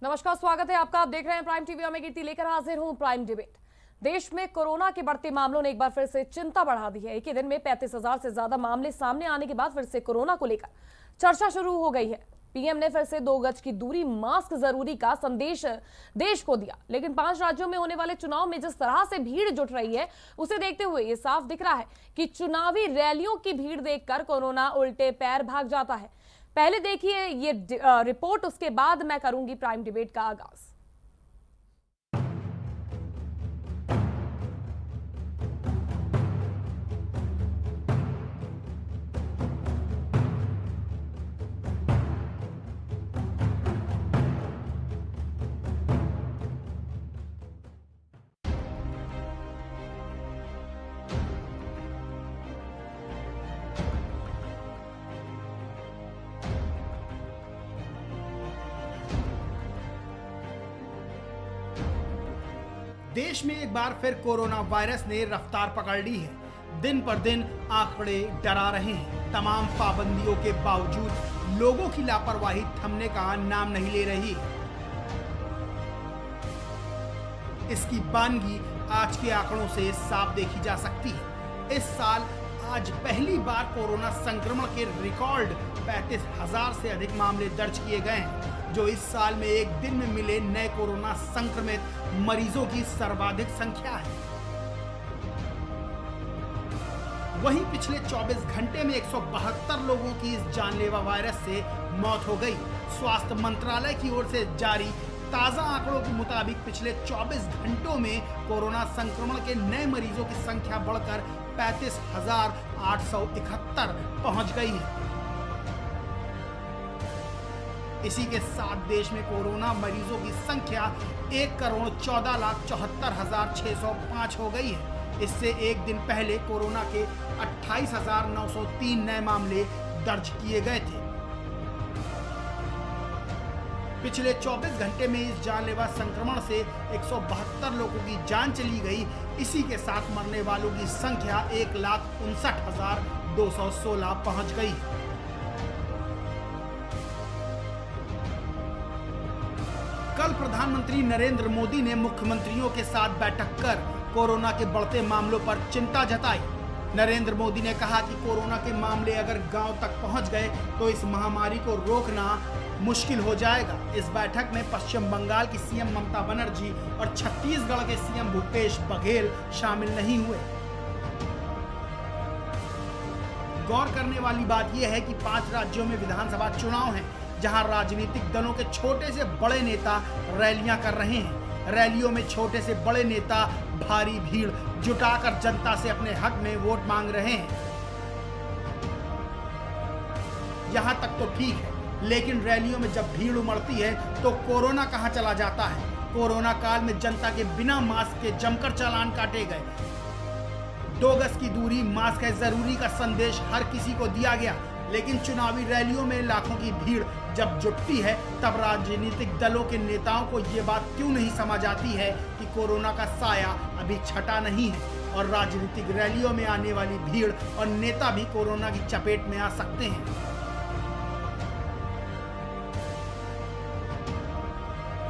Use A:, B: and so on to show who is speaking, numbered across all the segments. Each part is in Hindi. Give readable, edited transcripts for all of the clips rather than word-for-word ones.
A: नमस्कार, स्वागत है आपका। आप देख रहे हैं प्राइम टीवी और मैं कीर्ति लेकर हाजिर हूं प्राइम डिबेट। देश में कोरोना के बढ़ते मामलों ने एक बार फिर से चिंता बढ़ा दी है। एक ही दिन में 35,000 से ज्यादा मामले सामने आने के बाद फिर से कोरोना को लेकर चर्चा शुरू हो गई है। पीएम ने फिर से 2 गज की दूरी, मास्क जरूरी का संदेश देश को दिया, लेकिन 5 राज्यों में होने वाले चुनाव में जिस तरह से भीड़ जुट रही है उसे देखते हुए ये साफ दिख रहा है कि चुनावी रैलियों की भीड़ देखकर कोरोना उल्टे पैर भाग जाता है। पहले देखिए ये रिपोर्ट, उसके बाद मैं करूंगी प्राइम डिबेट का आगाज।
B: देश में एक बार फिर कोरोना वायरस ने रफ्तार पकड़ ली है। दिन पर दिन आंकड़े डरा रहे हैं। तमाम पाबंदियों के बावजूद लोगों की लापरवाही थमने का नाम नहीं ले रही। इसकी बानगी आज के आंकड़ों से साफ देखी जा सकती है। इस साल आज पहली बार कोरोना संक्रमण के रिकॉर्ड 35,000 से अधिक मामले दर्ज किए गए हैं, जो इस साल में एक दिन में मिले नए कोरोना संक्रमित मरीजों की सर्वाधिक संख्या है। वहीं पिछले 24 घंटे में 172 लोगों की इस जानलेवा वायरस से मौत हो गई। स्वास्थ्य मंत्रालय की ओर से जारी ताजा आंकड़ों के मुताबिक पिछले 24 घंटों में कोरोना संक्रमण के नए मरीजों की संख्या बढ़कर 35,871 पहुंच गई है। इसी के साथ देश में कोरोना मरीजों की संख्या 1,14,74,605 हो गई है। इससे एक दिन पहले कोरोना के 28,903 नए मामले दर्ज किए गए थे। पिछले 24 घंटे में इस जानलेवा संक्रमण से 172 लोगों की जान चली गई। इसी के साथ मरने वालों की संख्या 1,59,216 पहुंच गई। कल प्रधानमंत्री नरेंद्र मोदी ने मुख्यमंत्रियों के साथ बैठक कर कोरोना के बढ़ते मामलों पर चिंता जताई। नरेंद्र मोदी ने कहा कि कोरोना के मामले अगर गांव तक पहुंच गए तो इस महामारी को रोकना मुश्किल हो जाएगा। इस बैठक में पश्चिम बंगाल की सीएम ममता बनर्जी और छत्तीसगढ़ के सीएम भूपेश बघेल शामिल नहीं हुए। गौर करने वाली बात यह है कि 5 राज्यों में विधानसभा चुनाव हैं, जहां राजनीतिक दलों के छोटे से बड़े नेता रैलियां कर रहे हैं। रैलियों में छोटे से बड़े नेता भारी भीड़ जुटाकर जनता से अपने हक में वोट मांग रहे हैं। यहां तक तो ठीक है, लेकिन रैलियों में जब भीड़ उमड़ती है तो कोरोना कहां चला जाता है। कोरोना काल में जनता के बिना मास्क के जमकर चालान काटे गए। 2 गज की दूरी, मास्क है जरूरी का संदेश हर किसी को दिया गया, लेकिन चुनावी रैलियों में लाखों की भीड़ जब जुटती है तब राजनीतिक दलों के नेताओं को ये बात क्यों नहीं समझ आती है कि कोरोना का साया अभी छटा नहीं है और राजनीतिक रैलियों में आने वाली भीड़ और नेता भी कोरोना की चपेट में आ सकते हैं।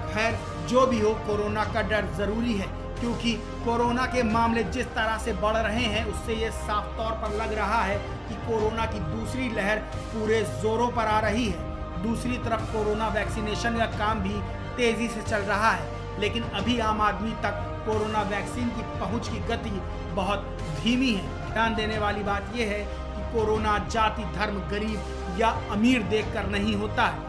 B: खैर, जो भी हो, कोरोना का डर जरूरी है, क्योंकि कोरोना के मामले जिस तरह से बढ़ रहे हैं उससे ये साफ तौर पर लग रहा है कि कोरोना की दूसरी लहर पूरे जोरों पर आ रही है। दूसरी तरफ कोरोना वैक्सीनेशन का काम भी तेजी से चल रहा है, लेकिन अभी आम आदमी तक कोरोना वैक्सीन की पहुंच की गति बहुत धीमी है। ध्यान देने वाली बात यह है कि कोरोना जाति, धर्म, गरीब या अमीर देखकर नहीं होता है,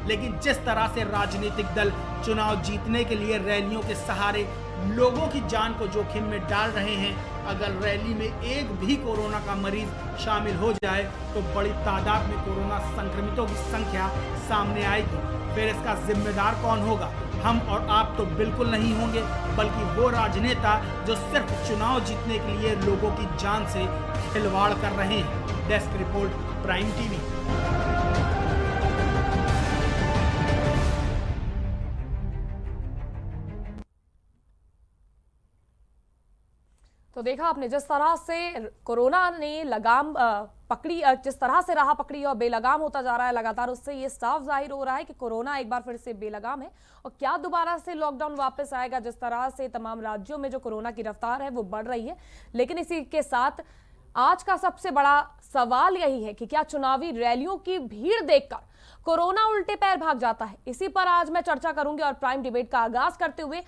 B: लेकिन जिस तरह से राजनीतिक दल चुनाव जीतने के लिए रैलियों के सहारे लोगों की जान को जोखिम में डाल रहे हैं, अगर रैली में एक भी कोरोना का मरीज शामिल हो जाए तो बड़ी तादाद में कोरोना संक्रमितों की संख्या सामने आएगी। फिर इसका जिम्मेदार कौन होगा? हम और आप तो बिल्कुल नहीं होंगे, बल्कि वो राजनेता जो सिर्फ चुनाव जीतने के लिए लोगों की जान से खिलवाड़ कर रहे हैं। Desk report, prime TV.
A: तो देखा आपने जिस तरह से कोरोना ने लगाम पकड़ी, जिस तरह से राह पकड़ी और बेलगाम होता जा रहा है लगातार, उससे ये साफ जाहिर हो रहा है कि कोरोना एक बार फिर से बेलगाम है। और क्या दोबारा से लॉकडाउन वापस आएगा? जिस तरह से तमाम राज्यों में जो कोरोना की रफ्तार है वो बढ़ रही है। लेकिन इसी के साथ आज का सबसे बड़ा सवाल यही है कि क्या चुनावी रैलियों की भीड़ देखकर कोरोना उल्टे पैर भाग जाता है? इसी पर आज मैं चर्चा करूंगी और प्राइम डिबेट का आगाज करते हुए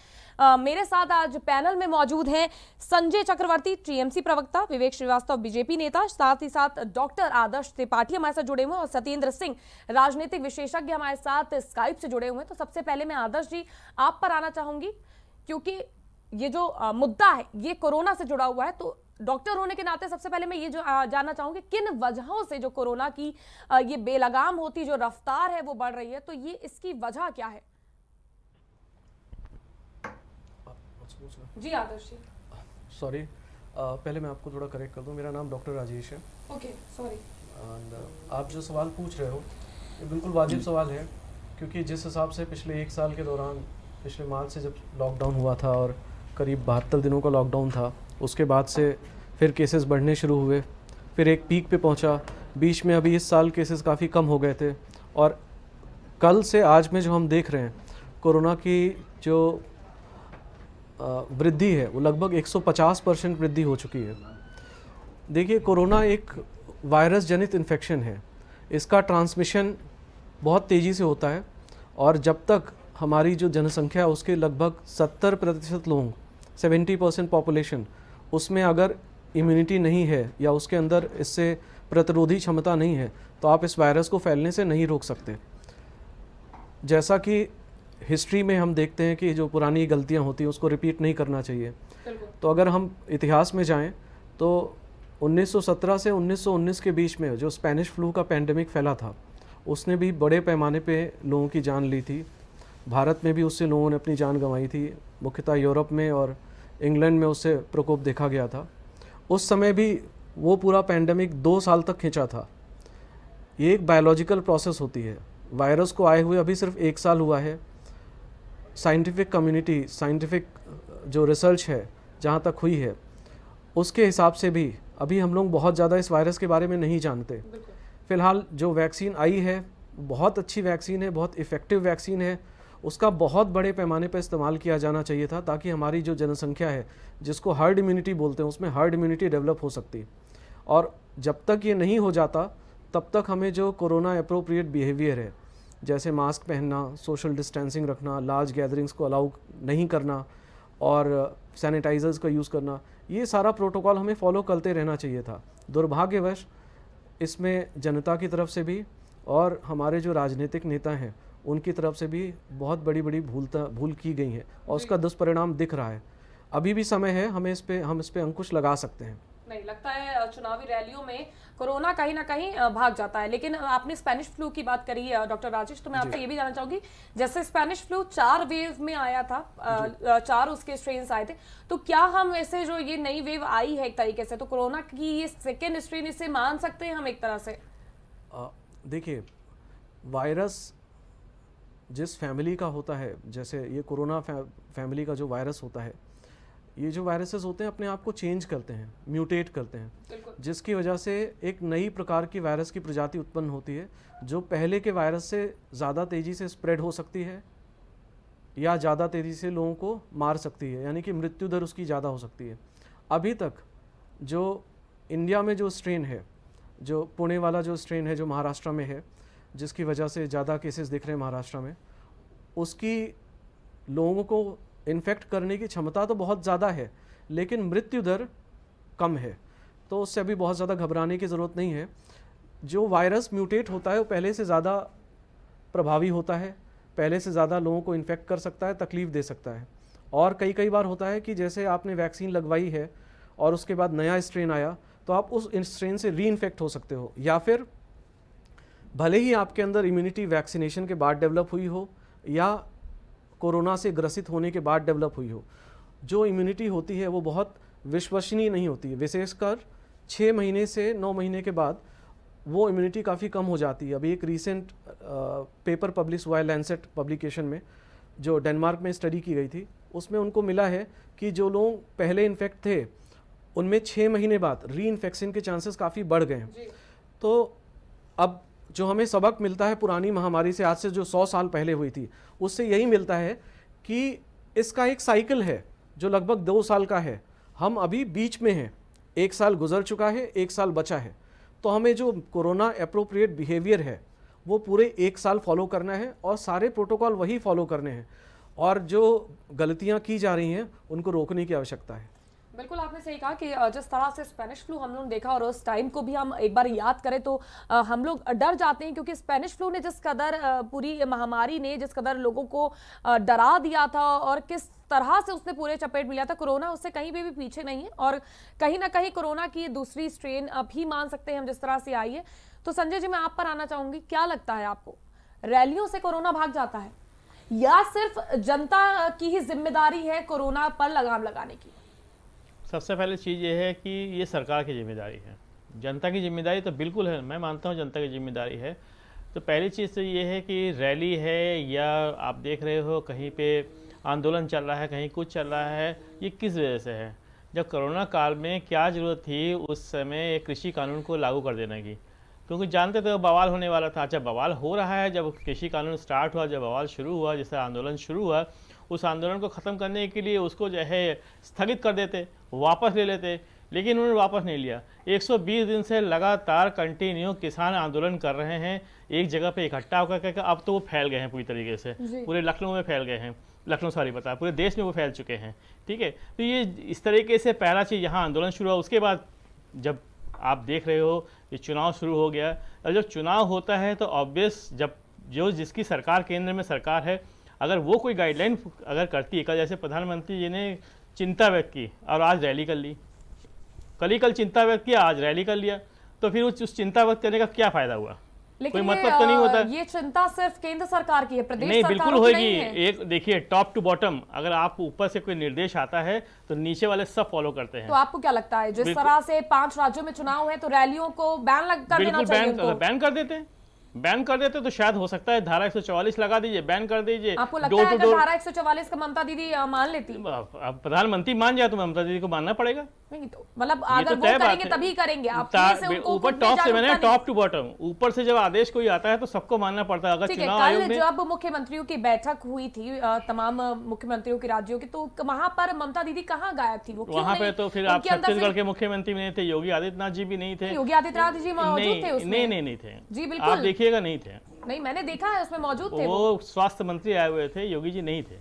A: मेरे साथ आज पैनल में मौजूद हैं संजय चक्रवर्ती, टीएमसी प्रवक्ता, विवेक श्रीवास्तव, बीजेपी नेता, साथ ही साथ डॉक्टर आदर्श त्रिपाठी हमारे साथ जुड़े हुए हैं और सत्येंद्र सिंह, राजनीतिक विशेषज्ञ, हमारे साथ स्काइप से जुड़े हुए हैं। तो सबसे पहले मैं आदर्श जी आप पर आना चाहूंगी, क्योंकि ये जो मुद्दा है ये कोरोना से जुड़ा हुआ है। तो डॉक्टर होने के नाते सबसे पहले मैं ये जो जानना चाहूंगी, किन वजहों से जो कोरोना की ये बेलगाम होती जो रफ्तार है वो बढ़ रही है, तो ये इसकी वजह क्या है? जी आदर्श जी।
C: सॉरी, पहले मैं आपको थोड़ा करेक्ट कर दूं, मेरा नाम डॉक्टर राजेश है।
A: Okay, sorry.
C: एंड आप जो सवाल पूछ रहे हो ये बिल्कुल वाजिब सवाल है, क्योंकि जिस हिसाब से पिछले 1 साल के दौरान, पिछले मार्च से जब लॉकडाउन हुआ था और करीब 72 दिनों का लॉकडाउन था, उसके बाद से फिर केसेस बढ़ने शुरू हुए, फिर एक पीक पे पहुंचा। बीच में अभी इस साल केसेस काफ़ी कम हो गए थे और कल से आज में जो हम देख रहे हैं कोरोना की जो वृद्धि है वो लगभग 150% वृद्धि हो चुकी है। देखिए, कोरोना एक वायरस जनित इन्फेक्शन है, इसका ट्रांसमिशन बहुत तेज़ी से होता है और जब तक हमारी जो जनसंख्या है उसके लगभग 70% लोग, 70% पॉपुलेशन, उसमें अगर इम्यूनिटी नहीं है या उसके अंदर इससे प्रतिरोधी क्षमता नहीं है तो आप इस वायरस को फैलने से नहीं रोक सकते। जैसा कि हिस्ट्री में हम देखते हैं कि जो पुरानी गलतियां होती हैं उसको रिपीट नहीं करना चाहिए। तो अगर हम इतिहास में जाएं तो 1917 से 1919 के बीच में जो स्पेनिश फ्लू का पैंडेमिक फैला था उसने भी बड़े पैमाने पे लोगों की जान ली थी। भारत में भी उससे लोगों ने अपनी जान गंवाई थी, मुख्यतः यूरोप में और इंग्लैंड में उससे प्रकोप देखा गया था। उस समय भी वो पूरा पैंडेमिक 2 साल तक खिंचा था। ये एक बायोलॉजिकल प्रोसेस होती है। वायरस को आए हुए अभी सिर्फ 1 साल हुआ है। साइंटिफिक कम्युनिटी, साइंटिफिक जो रिसर्च है जहाँ तक हुई है उसके हिसाब से भी अभी हम लोग बहुत ज़्यादा इस वायरस के बारे में नहीं जानते। फ़िलहाल जो वैक्सीन आई है बहुत अच्छी वैक्सीन है, बहुत इफ़ेक्टिव वैक्सीन है, उसका बहुत बड़े पैमाने पर इस्तेमाल किया जाना चाहिए था ताकि हमारी जो जनसंख्या है जिसको हर्ड इम्यूनिटी बोलते हैं उसमें हर्ड इम्यूनिटी डेवलप हो सकती। और जब तक ये नहीं हो जाता तब तक हमें जो कोरोना अप्रोप्रिएट बिहेवियर है, जैसे मास्क पहनना, सोशल डिस्टेंसिंग रखना, लार्ज गैदरिंग्स को अलाउ नहीं करना और सैनिटाइजर्स का यूज़ करना, ये सारा प्रोटोकॉल हमें फॉलो करते रहना चाहिए था। दुर्भाग्यवश इसमें जनता की तरफ से भी और हमारे जो राजनीतिक नेता हैं उनकी तरफ से भी बहुत बड़ी भूल की गई है और उसका दुष्परिणाम दिख रहा है। अभी भी समय है, हम इस पे अंकुश लगा सकते हैं।
A: नहीं लगता है चुनावी रैलियों में कोरोना कहीं ना कहीं भाग जाता है। लेकिन आपने स्पेनिश फ्लू की बात करी डॉक्टर राजेश, तो मैं आपसे ये भी जानना चाहूंगी, जैसे स्पेनिश फ्लू 4 वेव में आया था, 4 उसके स्ट्रेन्स आए थे, तो क्या हम ऐसे जो ये नई वेव आई है एक तरीके से, तो कोरोना की ये सेकेंड स्ट्रेन इसे मान सकते हैं हम एक तरह से?
C: देखिए, वायरस जिस फैमिली का होता है, जैसे ये कोरोना फैमिली का जो वायरस होता है, ये जो वायरसेस होते हैं अपने आप को चेंज करते हैं, म्यूटेट करते हैं, जिसकी वजह से एक नई प्रकार की वायरस की प्रजाति उत्पन्न होती है जो पहले के वायरस से ज़्यादा तेज़ी से स्प्रेड हो सकती है या ज़्यादा तेज़ी से लोगों को मार सकती है, यानी कि मृत्यु दर उसकी ज़्यादा हो सकती है। अभी तक जो इंडिया में जो स्ट्रेन है, जो पुणे वाला जो स्ट्रेन है जो महाराष्ट्र में है, जिसकी वजह से ज़्यादा केसेस दिख रहे हैं महाराष्ट्र में, उसकी लोगों को इन्फेक्ट करने की क्षमता तो बहुत ज़्यादा है लेकिन मृत्यु दर कम है, तो उससे अभी बहुत ज़्यादा घबराने की ज़रूरत नहीं है। जो वायरस म्यूटेट होता है वो पहले से ज़्यादा प्रभावी होता है, पहले से ज़्यादा लोगों को इन्फेक्ट कर सकता है, तकलीफ़ दे सकता है। और कई बार होता है कि जैसे आपने वैक्सीन लगवाई है और उसके बाद नया स्ट्रेन आया तो आप उस स्ट्रेन से री इन्फेक्ट हो सकते हो, या फिर भले ही आपके अंदर इम्यूनिटी वैक्सीनेशन के बाद डेवलप हुई हो या कोरोना से ग्रसित होने के बाद डेवलप हुई हो, जो इम्यूनिटी होती है वो बहुत विश्वसनीय नहीं होती है। विशेषकर 6 महीने से 9 महीने के बाद वो इम्यूनिटी काफ़ी कम हो जाती है। अभी एक रीसेंट पेपर पब्लिश हुआ है लैंसेट पब्लिकेशन में, जो डेनमार्क में स्टडी की गई थी, उसमें उनको मिला है कि जो लोग पहले इन्फेक्ट थे उनमें 6 महीने बाद री इन्फेक्शन के चांसेस काफ़ी बढ़ गए हैं। तो अब जो हमें सबक मिलता है पुरानी महामारी से, आज से जो 100 साल पहले हुई थी, उससे यही मिलता है कि इसका एक साइकिल है जो लगभग 2 साल का है। हम अभी बीच में हैं, 1 साल गुजर चुका है, 1 साल बचा है। तो हमें जो कोरोना एप्रोप्रिएट बिहेवियर है वो पूरे 1 साल फॉलो करना है और सारे प्रोटोकॉल वही फॉलो करने हैं, और जो गलतियां की जा रही हैं उनको रोकने की आवश्यकता है।
A: बिल्कुल आपने सही कहा कि जिस तरह से स्पेनिश फ्लू हम लोगों ने देखा और उस टाइम को भी हम एक बार याद करें तो हम लोग डर जाते हैं, क्योंकि स्पेनिश फ्लू ने जिस कदर पूरी महामारी ने जिस कदर लोगों को डरा दिया था और किस तरह से उसने पूरे चपेट में लिया था। कोरोना उससे कहीं भी पीछे नहीं है और कहीं ना कहीं कोरोना की दूसरी स्ट्रेन भी मान सकते हैं हम जिस तरह से आई है। तो संजय जी, मैं आप पर आना चाहूंगी, क्या लगता है आपको, रैलियों से कोरोना भाग जाता है या सिर्फ जनता की ही जिम्मेदारी है कोरोना पर लगाम लगाने की?
D: सबसे पहले चीज़ ये है कि ये सरकार की जिम्मेदारी है। जनता की जिम्मेदारी तो बिल्कुल है, मैं मानता हूँ जनता की जिम्मेदारी है। तो पहली चीज़ तो ये है कि रैली है या आप देख रहे हो कहीं पे आंदोलन चल रहा है, कहीं कुछ चल रहा है, ये किस वजह से है? जब कोरोना काल में क्या ज़रूरत थी उस समय कृषि कानून को लागू कर देने की, क्योंकि जानते थे बवाल होने वाला था। जब बवाल हो रहा है, जब कृषि कानून स्टार्ट हुआ, जब बवाल शुरू हुआ, जैसे आंदोलन शुरू हुआ, उस आंदोलन को ख़त्म करने के लिए उसको जो है स्थगित कर देते, वापस ले लेते, लेकिन उन्होंने वापस नहीं लिया। 120 दिन से लगातार कंटिन्यू किसान आंदोलन कर रहे हैं, एक जगह पे इकट्ठा होकर। अब तो वो फैल गए हैं पूरी तरीके से, पूरे लखनऊ में फैल गए हैं, पूरे देश में वो फैल चुके हैं। ठीक है, तो ये इस तरीके से पहला चीज़ यहाँ आंदोलन शुरू हुआ। उसके बाद जब आप देख रहे हो ये चुनाव शुरू हो गया, और जब चुनाव होता है तो ऑब्वियस जब जो जिसकी सरकार केंद्र में सरकार है, अगर वो कोई गाइडलाइन अगर करती है, कल जैसे प्रधानमंत्री जी ने चिंता व्यक्त की और आज रैली कर ली, कल चिंता व्यक्त किया, आज रैली कर लिया, तो फिर उस चिंता व्यक्त करने का क्या फायदा हुआ? कोई मतलब तो नहीं होता।
A: ये चिंता सिर्फ केंद्र सरकार की है, प्रदेश
D: नहीं,
A: सरकार
D: बिल्कुल होगी। एक देखिए, टॉप टू बॉटम, अगर आप ऊपर से कोई निर्देश आता है तो नीचे वाले सब फॉलो करते हैं।
A: तो आपको क्या लगता है, जिस तरह से 5 राज्यों में चुनाव है तो रैलियों को बैन कर देना चाहिए?
D: बैन कर देते, बैन कर देते तो शायद हो सकता है धारा 144 लगा दीजिए, बैन कर दीजिए।
A: आपको लगता है अगर धारा 144 का ममता दीदी मान लेती?
D: अब प्रधानमंत्री मान जाए तो ममता दीदी को मानना पड़ेगा।
A: नहीं तो मतलब अगर वो करेंगे तभी करेंगे आप।
D: ऊपर टॉप से, मैंने टॉप टू बॉटम, ऊपर से जब आदेश कोई आता है तो सबको मानना पड़ता है। अगर चुनाव आयोग में
A: जब मुख्यमंत्रियों की बैठक हुई थी तमाम मुख्यमंत्रियों के राज्यों की, तो वहां पर ममता दीदी कहाँ गायब थी? वो
D: वहां पे तो फिर आप छत्तीसगढ़ के मुख्यमंत्री नहीं थे, योगी आदित्यनाथ जी भी नहीं थे।
A: योगी आदित्यनाथ जी मौजूद थे उसमें?
D: नहीं थे
A: जी बिल्कुल,
D: आप देखिएगा नहीं थे।
A: नहीं, मैंने देखा है उसमें मौजूद थे।
D: वो स्वास्थ्य मंत्री आए हुए थे, योगी जी नहीं थे।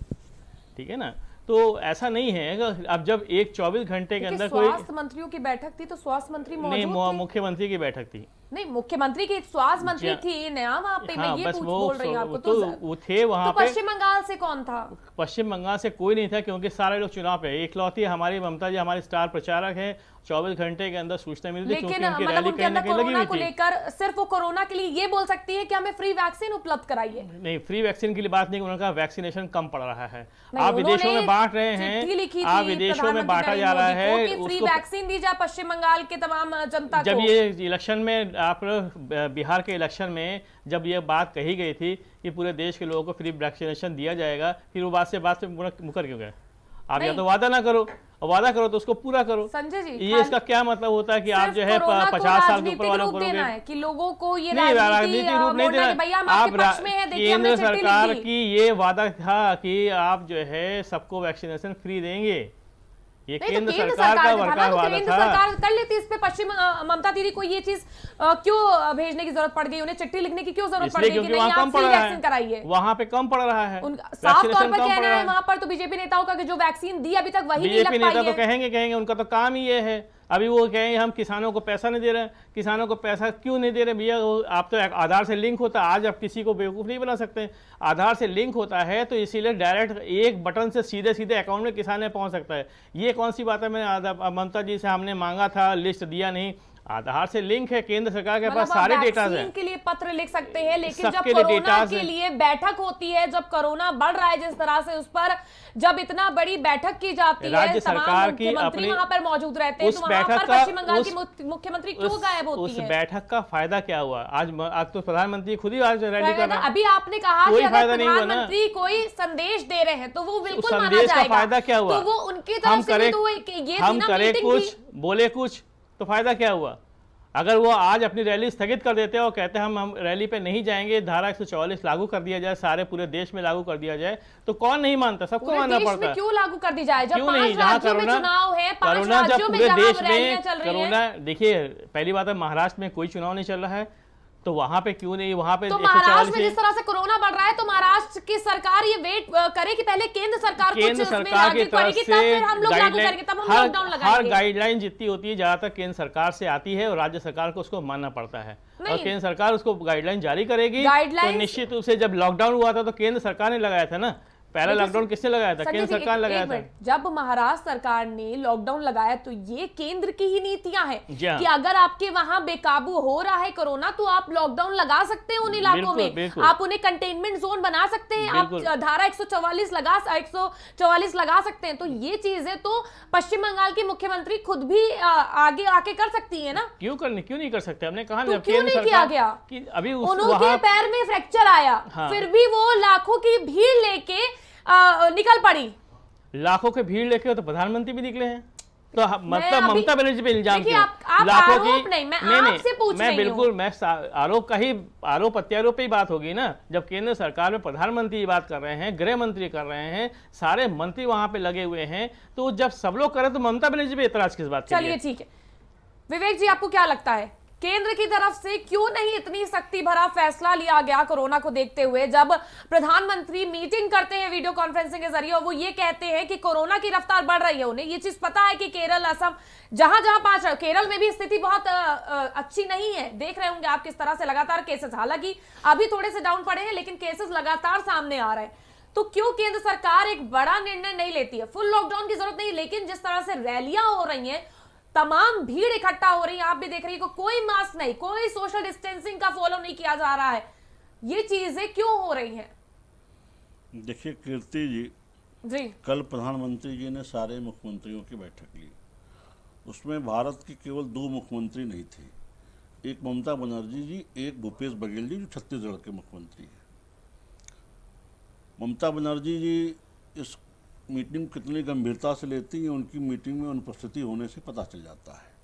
D: ठीक है ना, तो ऐसा नहीं है। अब जब 24 घंटे के अंदर कोई
A: स्वास्थ्य मंत्रियों की बैठक थी तो स्वास्थ्य मंत्री मौजूद
D: नहीं, मुख्यमंत्री की बैठक थी।
A: नहीं, मुख्यमंत्री की स्वास्थ्य मंत्री थी नया वहाँ पे।
D: हाँ,
A: मैं ये बोल रही हूँ आपको।
D: तो वो थे वहाँ पे।
A: पश्चिम बंगाल से कौन था?
D: पश्चिम बंगाल से कोई नहीं था, क्योंकि सारे लोग चुनाव पे। एकलौती हमारी ममता जी हमारी स्टार प्रचारक है, 24 घंटे के अंदर सूचना मिलती है, क्योंकि उनकी रैली कहीं ना कहीं लगी हुई थी।
A: लेकर सिर्फ वो कोरोना के लिए ये बोल सकती है कि हमें फ्री वैक्सीन उपलब्ध कराइए।
D: नहीं, फ्री वैक्सीन के लिए बात नहीं, उनका वैक्सीनेशन कम पड़ रहा है। आप विदेशों में बांट रहे हैं, आप विदेशों में बांटा जा रहा है,
A: फ्री वैक्सीन दी जाए पश्चिम बंगाल के तमाम जनता को।
D: जब ये इलेक्शन में, आप बिहार के इलेक्शन में जब ये बात कही गई थी कि पूरे देश के लोगों को फ्री वैक्सीनेशन दिया जाएगा, फिर वो बात से मुकर क्यों गए? आप या तो वादा ना करो, वादा करो तो उसको पूरा करो।
A: संजय जी,
D: ये इसका क्या मतलब होता है कि आप जो है 50 साल के ऊपर वालों को
A: करोगे कि लोगों को ये
D: राजनीतिक रूप नहीं देना। आप केंद्र सरकार की ये वादा था कि आप जो है सबको वैक्सीनेशन फ्री देंगे, ये केंद्र सरकार का वादा था।
A: सरकार कर लेती, इस पे पश्चिम ममता दीदी को ये चीज क्यों भेजने की जरूरत पड़ गई? उन्हें चिट्ठी लिखने की क्यों जरूरत पड़ गई कि नहीं आप फ्री वैक्सीन कराइए?
D: वहां पे कम पड़ रहा है,
A: साफ तौर पर कहना है वहां पर तो बीजेपी नेताओं का कि जो वैक्सीन दी अभी तक वही नहीं लग पाई है।
D: बीजेपी नेता तो कहेंगे, उनका तो काम ही ये है। अभी वो कहेंगे हम किसानों को पैसा नहीं दे रहे। किसानों को पैसा क्यों नहीं दे रहे भैया? आप तो आधार से लिंक होता है, आज आप किसी को बेवकूफ़ नहीं बना सकते। आधार से लिंक होता है तो इसीलिए डायरेक्ट एक बटन से सीधे सीधे अकाउंट में किसान में पहुंच सकता है। ये कौन सी बात है? मैंने ममता जी से हमने मांगा था, लिस्ट दिया नहीं, आधार से लिंक है, केंद्र सरकार के पास
A: मतलब
D: सारे
A: आप
D: डेटाज
A: वैक्सीन
D: हैं।
A: के लिए पत्र लिख सकते हैं, लेकिन जब
D: सबके लिए
A: कोरोना
D: डेटाज
A: के
D: हैं।
A: लिए बैठक होती है, जब कोरोना बढ़ रहा है जिस तरह से, उस पर जब इतना बड़ी बैठक की जाती है,
D: राज्य
A: तमाम
D: सरकार की
A: मुख्यमंत्री
D: अपनी
A: वहां पर मौजूद रहते हैं,
D: उस
A: तो वहां
D: बैठक
A: पर
D: का
A: पश्चिम बंगाल
D: उस-
A: की मुख्यमंत्री क्यों गायब होती
D: उस
A: है?
D: बैठक का फायदा क्या हुआ? आज तो प्रधानमंत्री खुद ही आज रैली कर रहे हैं।
A: अभी आपने कहा
D: कोई
A: कि अगर
D: फायदा नहीं हुआ ना।
A: प्रधानमंत्री कोई संदेश दे रहे हैं तो वो
D: उस
A: बिल्कुल माना
D: संदेश का
A: जाएगा।
D: फायदा क्या हुआ?
A: तो वो उनकी
D: हम
A: तरफ से भी
D: करें,
A: तो वो ये
D: हम
A: थी ना,
D: करें
A: मीटिंग
D: कुछ,
A: थी।
D: बोले कुछ, तो फायदा क्या हुआ? अगर वो आज अपनी रैली स्थगित कर देते हैं और कहते हैं हम रैली पे नहीं जाएंगे, धारा 144 लागू कर दिया जाए, सारे पूरे देश में लागू कर दिया जाए, तो कौन नहीं मानता? सबको
A: पूरे
D: मानना
A: देश
D: पड़ता
A: में
D: है।
A: क्यों लागू कर दी जाए? जब
D: क्यों
A: 5
D: नहीं? जहां
A: राज्यों में चुनाव है, 5
D: कोरोना जब
A: राज्यों में
D: पूरे
A: जहां
D: देश
A: रैलियां
D: में
A: चल रही हैं,
D: कोरोना, देखिए पहली बात है महाराष्ट्र में कोई चुनाव नहीं चल रहा है, तो वहां पे क्यों नहीं? वहां पे
A: तो
D: 144
A: महाराष्ट्र में जिस तरह से कोरोना बढ़ रहा है, तो महाराष्ट्र की सरकार ये वेट करे कि पहले केंद्र सरकार कुछ
D: केंद्र
A: उसमें
D: सरकार की
A: लागू
D: तरफ
A: करेगी,
D: से
A: तब फिर हम लोग लागू
D: गाइडलाइन,
A: करेंगे, तब हम लॉकडाउन
D: हर
A: लगाएंगे।
D: गाइडलाइन जितनी होती है ज्यादातर केंद्र सरकार से आती है और राज्य सरकार को उसको मानना पड़ता है, और
A: नहीं।
D: केंद्र सरकार उसको गाइडलाइन जारी करेगी। तो
A: गाइडलाइंस-
D: निश्चित रूप से जब लॉकडाउन हुआ था तो केंद्र सरकार ने लगाया था ना, पहला
A: लेकिन
D: लॉकडाउन किसने लगाया था?
A: संजय
D: केंद्र
A: जी,
D: सरकार
A: एक
D: लगाया था।
A: मिनट, जब महाराष्ट्र सरकार ने लॉकडाउन लगाया तो ये केंद्र की ही नीतियां हैं
D: जी हाँ।
A: कि अगर आपके वहां बेकाबू हो रहा है कोरोना तो आप लॉकडाउन लगा सकते हैं उन इलाकों
D: बिल्कुल,
A: में,
D: बिल्कुल।
A: आप उन्हें कंटेनमेंट जोन बना सकते हैं, आप
D: बिल्कुल।
A: धारा 144 लगा सकते हैं। तो ये चीजें तो पश्चिम बंगाल की मुख्यमंत्री खुद भी आगे आके कर सकती है ना।
D: क्यों नहीं कर सकते? हमने कहा
A: तो
D: जब
A: क्यों
D: केंद्र
A: नहीं
D: सरकार
A: किया गया?
D: कि अभी
A: उनके पैर में फ्रैक्चर आया,
D: हाँ।
A: फिर भी वो लाखों की भीड़ लेके निकल पड़ी।
D: लाखों के भीड़ लेके तो प्रधानमंत्री भी निकले हैं, तो मतलब
A: अभी-
D: ममता बनर्जी पे इल्जाम
A: देखिए,
D: क्यों?
A: आप
D: लाखों
A: आरोप नहीं, मैं आपसे पूछ
D: मैं
A: रही हूँ।
D: बिल्कुल, मैं आरोप प्रत्यारोप पे ही बात होगी ना। जब केंद्र सरकार में प्रधानमंत्री ये बात कर रहे हैं, गृह मंत्री कर रहे हैं, सारे मंत्री वहां पे लगे हुए हैं, तो जब सब लोग करें तो ममता बनर्जी पे इतराज किस बात के
A: चलिए
D: लिए?
A: ठीक है, विवेक जी आपको क्या लगता है केंद्र की तरफ से क्यों नहीं इतनी सख्ती भरा फैसला लिया गया कोरोना को देखते हुए? जब प्रधानमंत्री मीटिंग करते हैं वीडियो कॉन्फ्रेंसिंग के जरिए और वो ये कहते हैं कि कोरोना की रफ्तार बढ़ रही है, उन्हें ये चीज पता है कि केरल, असम, जहां जहां 5, केरल में भी स्थिति बहुत अच्छी नहीं है। देख रहे होंगे आप किस तरह से लगातार केसेस, हालांकि अभी थोड़े से डाउन पड़े हैं, लेकिन केसेस लगातार सामने आ रहे हैं। तो क्यों केंद्र सरकार एक बड़ा निर्णय नहीं लेती है? फुल लॉकडाउन की जरूरत नहीं, लेकिन जिस तरह से रैलियां हो रही हैं, तमाम भीड़ इकट्ठा हो रही है, आप भी देख रही है, कोई मास्क नहीं, कोई सोशल डिस्टेंसिंग का फॉलो नहीं किया जा रहा है, ये चीजें क्यों हो रही हैं?
E: देखिए कीर्ति जी, कल प्रधानमंत्री जी ने सारे मुख्यमंत्रियों की बैठक ली। उसमें भारत के केवल 2 मुख्यमंत्री नहीं थे, एक ममता बनर्जी जी, एक भूपेश बघेल जी जो छत्तीसगढ़ के मुख्यमंत्री हैं। ममता बनर्जी जी इस मीटिंग कितनी गंभीरता से लेती हैं, उनकी मीटिंग में अनुपस्थिति होने से पता चल जाता है।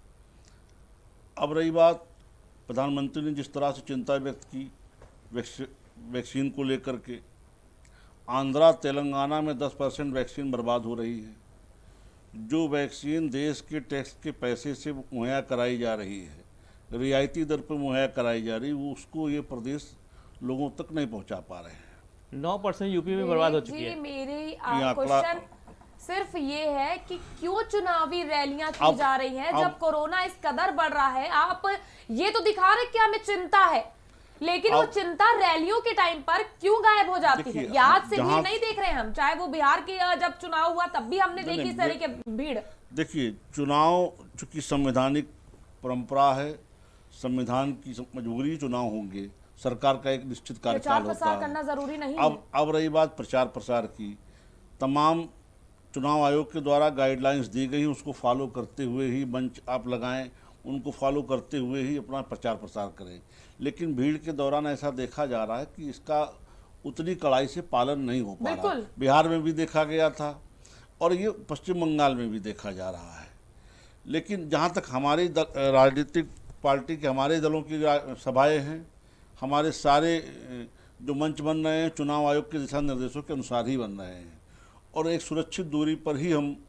E: अब रही बात, प्रधानमंत्री ने जिस तरह से चिंता व्यक्त की वैक्सीन को लेकर के, आंध्रा तेलंगाना में 10% वैक्सीन बर्बाद हो रही है। जो वैक्सीन देश के टैक्स के पैसे से मुहैया कराई जा रही है, रियायती दर पर मुहैया कराई जा रही है, वो उसको ये प्रदेश लोगों तक नहीं पहुंचा पा रहे हैं।
D: 9% यूपी में बर्बाद हो चुकी है।
A: मेरी
E: आंकड़ा-
A: क्वेश्चन सिर्फ ये है कि क्यों चुनावी रैलियां की
E: अब-
A: जा रही हैं जब
E: अब-
A: कोरोना इस कदर बढ़ रहा है? आप ये तो दिखा रहे कि हमें चिंता है, लेकिन वो
E: अब-
A: चिंता रैलियों के टाइम पर क्यों गायब हो जाती है?
E: देखिए,
A: याद से भीड़
E: जहां-
A: नहीं देख रहे हम, चाहे वो बिहार की जब चुनाव हुआ तब भी हमने
E: नहीं,
A: देखी इस
E: नहीं,
A: तरह की भीड़।
E: देखिए, चुनाव चूँकि संवैधानिक परंपरा है, संविधान की मजबूरी चुनाव होंगे, सरकार का एक निश्चित
A: प्रचार
E: कार्यकाल होता
A: प्रसार
E: है।
A: करना जरूरी नहीं है।
E: अब रही बात प्रचार प्रसार की, तमाम चुनाव आयोग के द्वारा गाइडलाइंस दी गई, उसको फॉलो करते हुए ही मंच आप लगाएं, उनको फॉलो करते हुए ही अपना प्रचार प्रसार करें। लेकिन भीड़ के दौरान ऐसा देखा जा रहा है कि इसका उतनी कड़ाई से पालन नहीं हो पा रहा।
A: बिल्कुल।
E: बिहार में भी देखा गया था और ये पश्चिम बंगाल में भी देखा जा रहा है। लेकिन जहाँ तक हमारी राजनीतिक पार्टी के, हमारे दलों की सभाएँ हैं, हमारे सारे जो मंच बन रहे हैं चुनाव आयोग के दिशा निर्देशों के अनुसार ही बन रहे हैं और एक सुरक्षित दूरी पर ही हम।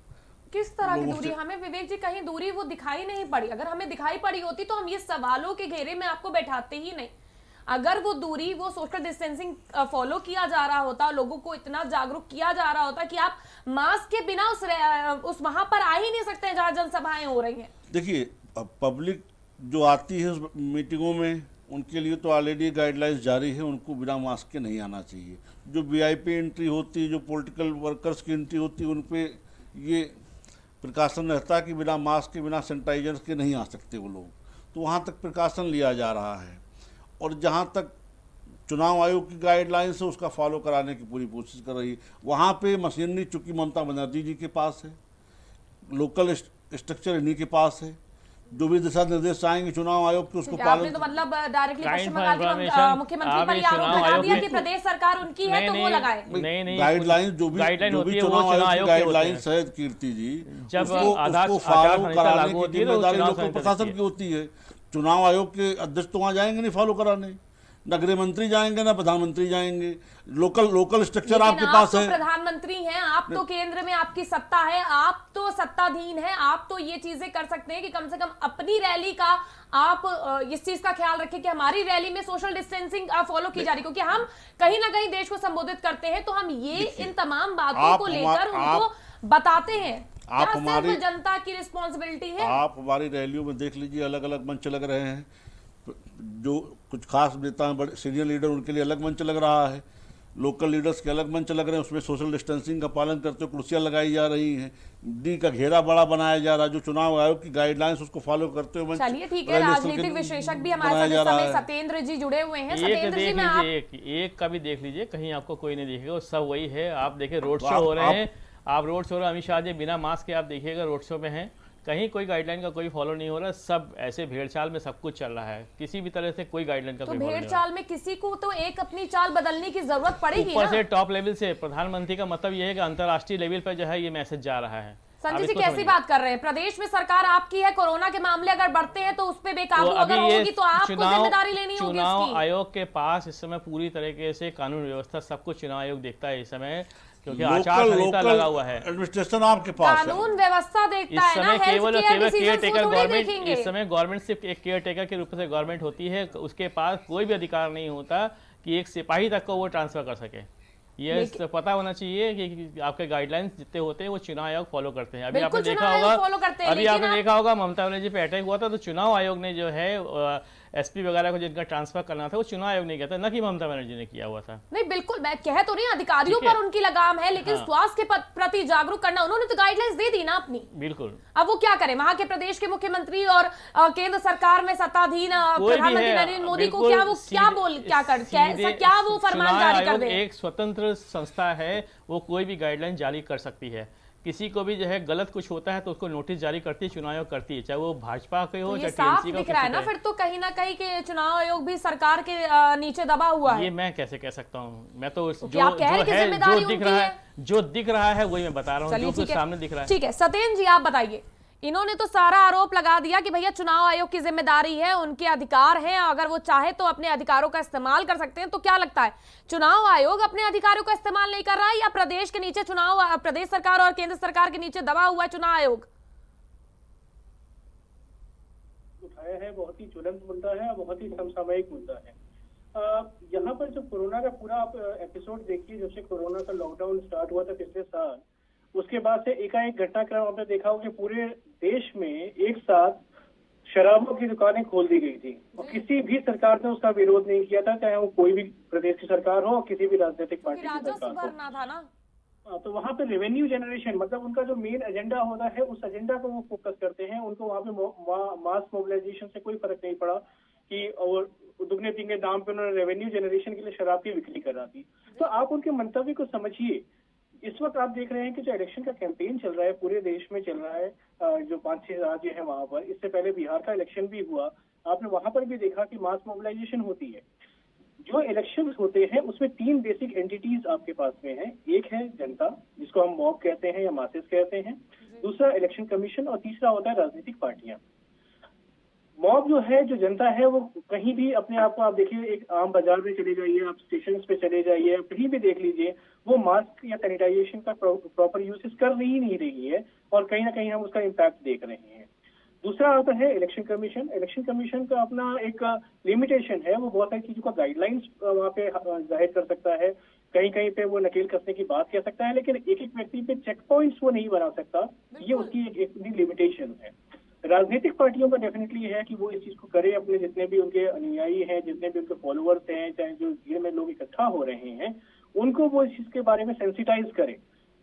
A: किस तरह की
E: लोगों
A: दूरी?
E: से-
A: हमें विवेक जी कहीं दूरी वो दिखाई नहीं पड़ी। अगर हमें दिखाई पड़ी होती तो हम ये सवालों के घेरे में आपको बैठाते ही नहीं। अगर वो दूरी, वो सोशल डिस्टेंसिंग फॉलो किया जा रहा होता, लोगों को इतना जागरूक किया जा रहा होता कि आप मास्क के बिना उस वहां पर आ ही नहीं सकते जहां जनसभाएं हो रही हैं।
E: देखिए, पब्लिक जो आती है उस मीटिंगों में, उनके लिए तो ऑलरेडी गाइडलाइंस जारी है, उनको बिना मास्क के नहीं आना चाहिए। जो वीआईपी एंट्री होती है, जो पॉलिटिकल वर्कर्स की एंट्री होती है, उन पे ये प्रिकॉशन रहता है कि बिना मास्क के, बिना सैनिटाइजर के नहीं आ सकते वो लोग। तो वहाँ तक प्रिकॉशन लिया जा रहा है। और जहाँ तक चुनाव आयोग की गाइडलाइंस है उसका फॉलो कराने की पूरी कोशिश कर रही है। वहाँ पे मशीनरी चूंकि ममता बनर्जी जी के पास है, लोकल स्ट्रक्चर इन्हीं के पास है, जो भी दिशा निर्देश आएंगे चुनाव आयोग के उसको
A: आपने
E: पालन।
A: तो मतलब डायरेक्टली पश्चिम
D: Kind
A: बंगाल के
D: information,
A: मुख्यमंत्री पर
D: आप
A: ये
D: ये
A: आरोप
D: चुनाव
A: लगा
D: आयोग
A: दिया
D: में-
A: कि प्रदेश सरकार उनकी है तो वो लगाए।
D: नहीं
E: गाइडलाइंस जो भी
D: गाइडलाइन होती है वो
E: चुनाव
D: चुनाव
E: आयोग
D: आयोग
E: की
D: के होते
E: गाइडलाइंस
D: हैं।
E: है कीर्ति जी,
D: जब
E: उसको
D: आचार
E: फॉलो
D: संहिता
E: कराने
D: लागू
E: की
D: होती है तो वो
E: जिम्मेदारी
D: चुनाव
E: लोकल
D: संहिता
E: प्रशासन
D: रहती है।
E: की होती है। चुनाव आयोग के अध्यक्ष तो वहाँ जाएंगे नहीं फॉलो कराने, न गृह मंत्री जाएंगे ना प्रधानमंत्री जाएंगे। लोकल स्ट्रक्चर
A: लेकिन
E: आपके
A: आप
E: पास
A: तो
E: है।
A: प्रधानमंत्री हैं, आप तो केंद्र में आपकी सत्ता है, आप तो सत्ताधीन हैं, आप तो ये चीजें कर सकते हैं कि कम से कम अपनी रैली का आप इस चीज का ख्याल रखें कि हमारी रैली में सोशल डिस्टेंसिंग फॉलो की जा रही, क्योंकि हम कहीं ना कहीं देश को संबोधित करते हैं तो हम ये इन तमाम बातों को लेकर उनको बताते हैं।
E: आप
A: क्या
E: हमारी-
A: सिर्फ जनता की रिस्पॉन्सिबिलिटी है?
E: आप हमारी रैलियों में देख लीजिए, अलग अलग मंच लग रहे हैं। जो कुछ खास नेता हैं, बड़े सीनियर लीडर, उनके लिए अलग मंच लग रहा है, लोकल लीडर्स के अलग मंच लग रहे हैं, उसमें सोशल डिस्टेंसिंग का पालन करते हुए कुर्सियां लगाई जा रही हैं, डी का घेरा बड़ा बनाया जा रहा है, जो चुनाव आयोग की गाइडलाइंस उसको फॉलो करते हुए मंच
A: चलिए ठीक है,
E: रैली स्थल
A: राजनीतिक
E: के
A: विशेषज्ञ भी हमारे
E: बनाया
A: साथ
E: जा
A: इस
E: रहा
A: समय
E: है।
A: सत्येंद्र जी जुड़े हुए हैं।
D: एक
A: सत्येंद्र जी
D: देख
A: मैं आप
D: लीजिए, एक का भी देख लीजिए, कहीं आपको कोई नहीं दिखेगा, वो सब वही है। आप देखिए रोड
E: तो
D: शो
E: आप-
D: हो रहे हैं, आप रोड शो हो रहे हैं, अमित शाह जी बिना मास्क के आप देखिएगा रोड शो में हैं, कहीं कोई गाइडलाइन का कोई फॉलो नहीं हो रहा, सब ऐसे भेड़चाल में सब कुछ चल रहा है, किसी भी तरह से कोई गाइडलाइन का
A: तो
D: कोई follow
A: भेड़
D: नहीं हो रहा।
A: चाल में किसी को तो एक अपनी चाल बदलने की जरूरत पड़ेगी
D: ऊपर
A: ना।
D: से टॉप लेवल से प्रधानमंत्री का मतलब ये है कि अंतर्राष्ट्रीय लेवल पर जो है ये मैसेज जा रहा है। आप
A: संजय जी
D: इसको
A: कैसी
D: समझिए।
A: बात कर रहे हैं? प्रदेश में सरकार आपकी है, कोरोना के मामले अगर बढ़ते हैं तो उस पे बेकाबू
D: तो
A: अगर
D: अभी ये
A: होगी तो आपको जिम्मेदारी लेनी होगी
D: चुनाव
A: उसकी।
D: आयोग के पास इस समय पूरी तरीके से कानून व्यवस्था सब कुछ चुनाव आयोग देखता है इस समय, क्योंकि आचार संहिता लगा हुआ है।
E: एडमिनिस्ट्रेशन आपके पास है।
A: कानून व्यवस्था
D: इस
A: देखता है ना,
D: समय केवल
A: हेल्थ
D: और
A: केयर
D: केवल केयर
A: डिसीजंस
D: टेकर
A: वो थोड़ी
D: गवर्नमेंट,
A: देखेंगे।
D: इस समय गवर्नमेंट सिर्फ एक केयर टेकर के रूप से गवर्नमेंट होती है, उसके पास कोई भी अधिकार नहीं होता कि एक सिपाही तक को वो ट्रांसफर कर सके। ये पता होना चाहिए कि आपके गाइडलाइंस जितने होते हैं वो चुनाव आयोग फॉलो करते हैं। अभी
A: बिल्कुल
D: आपने देखा
A: चुनाव आयोग
D: होगा,
A: follow करते हैं,
D: अभी
A: लेकिन
D: आपने
A: आप-
D: देखा होगा ममता बनर्जी पे अटैक हुआ था तो चुनाव आयोग ने जो है एसपी वगैरह को जिनका ट्रांसफर करना था वो चुनाव आयोग ने किया था, न कि ममता बनर्जी ने किया हुआ था।
A: नहीं बिल्कुल, मैं कह तो नहीं अधिकारियों
D: ठीक है।
A: पर उनकी लगाम है, लेकिन
D: हाँ।
A: स्वास्थ्य के प्रति जागरूक करना, उन्होंने तो गाइडलाइंस दे दी ना अपनी।
D: बिल्कुल,
A: अब वो क्या करें? वहां के प्रदेश के मुख्यमंत्री और केंद्र सरकार में सत्ताधीन
D: कोई भी
A: प्रधानमंत्री
D: है,
A: नरेंद्र मोदी को
D: बिल्कुल
A: क्या वो क्या बोल क्या कर
D: सीधे-
A: क्या वो फरमान
D: चुनाव
A: जारी कर
D: आयोग
A: दे?
D: एक स्वतंत्र संस्था है, वो कोई भी गाइडलाइन जारी कर सकती है। किसी को भी जो है गलत कुछ होता है तो उसको नोटिस जारी करती है, चुनाव आयोग करती है, चाहे वो भाजपा के हो
A: तो ये
D: चाहे
A: साफ
D: टीएमसी का हो,
A: दिख रहा है
D: किसी
A: ना
D: का
A: फिर तो कहीं ना कहीं कि चुनाव आयोग भी सरकार के नीचे दबा हुआ
D: ये
A: है।
D: मैं कैसे कह सकता हूँ? मैं तो
A: क्या आप कह रहे हैं कि जिम्मेदारी
D: जो दिख
A: उनकी
D: रहा
A: है?
D: है, जो दिख रहा है वही मैं बता रहा हूँ,
A: चलिए
D: जो कुछ
A: ठीक है,
D: सामने दिख रहा है।
A: ठीक है सत्येंद्र जी आप बताइए, इन्होंने तो सारा आरोप लगा दिया कि भैया चुनाव आयोग की जिम्मेदारी है, उनके अधिकार हैं, अगर वो चाहे तो अपने अधिकारों का इस्तेमाल कर सकते हैं। तो क्या लगता है चुनाव आयोग अपने अधिकारों का इस्तेमाल नहीं कर रहा है या प्रदेश के नीचे प्रदेश सरकार और केंद्र सरकार के नीचे दबा हुआ है चुनाव आयोग?
F: उठाया है बहुत ही ज्वलंत मुद्दा है, बहुत ही समसामयिक मुद्दा है। यहाँ पर जो कोरोना का पूरा आप एपिसोड देखिए, जब से कोरोना का लॉकडाउन स्टार्ट हुआ था पिछले साल, उसके बाद से एकाएक घटनाक्रम आपने देखा होगा कि पूरे देश में एक साथ शराबों की दुकानें खोल दी गई थी और किसी भी सरकार ने उसका विरोध नहीं किया था, चाहे वो कोई भी प्रदेश की सरकार हो, किसी भी राजनीतिक पार्टी की
A: राजस्व
F: सरकार हो।
A: भरना था ना।
F: तो वहाँ पे रेवेन्यू जनरेशन, मतलब उनका जो मेन एजेंडा होता है उस एजेंडा को वो फोकस करते हैं। उनको वहाँ पे मास मोबिलाइजेशन से कोई फर्क नहीं पड़ा कि और दुगने तिगने दाम पे उन्होंने रेवेन्यू जनरेशन के लिए शराब की बिक्री करा दी। तो आप उनके मंतव्य को समझिए। इस वक्त आप देख रहे हैं कि जो इलेक्शन का कैंपेन चल रहा है पूरे देश में चल रहा है, जो 5-6 राज्य हैं वहां पर, इससे पहले बिहार का इलेक्शन भी हुआ, आपने वहां पर भी देखा कि मास मोबिलाइजेशन होती है। जो इलेक्शंस होते हैं उसमें 3 बेसिक एंटिटीज आपके पास में है। एक है जनता, जिसको हम मॉब कहते हैं या मासेस कहते हैं, दूसरा इलेक्शन कमीशन और तीसरा होता है राजनीतिक पार्टियां। मॉब जो है, जो जनता है, वो कहीं भी अपने आप को आप देखिए, एक आम बाजार में चले जाइए, आप स्टेशन पे चले जाइए, कहीं भी देख लीजिए, वो मास्क या सैनिटाइजेशन का प्रॉपर यूसेज कर ही नहीं रही है और कहीं ना कहीं हम उसका इम्पैक्ट देख रहे हैं। दूसरा आता है इलेक्शन कमीशन। इलेक्शन कमीशन का अपना एक लिमिटेशन है, वो बहुत सारी चीजों का गाइडलाइंस वहाँ पे जाहिर कर सकता है, कहीं कहीं पे वो नकेल कसने की बात कह सकता है, लेकिन एक एक व्यक्ति पे चेक पॉइंट्स वो नहीं बना सकता। ये उसकी एक लिमिटेशन है। राजनीतिक पार्टियों का डेफिनेटली है कि वो इस चीज को करे, अपने जितने भी उनके अनुयायी हैं, जितने भी उनके फॉलोअर्स हैं, चाहे जो भीड़ में लोग इकट्ठा हो रहे हैं, उनको वो इस चीज के बारे में सेंसिटाइज करें।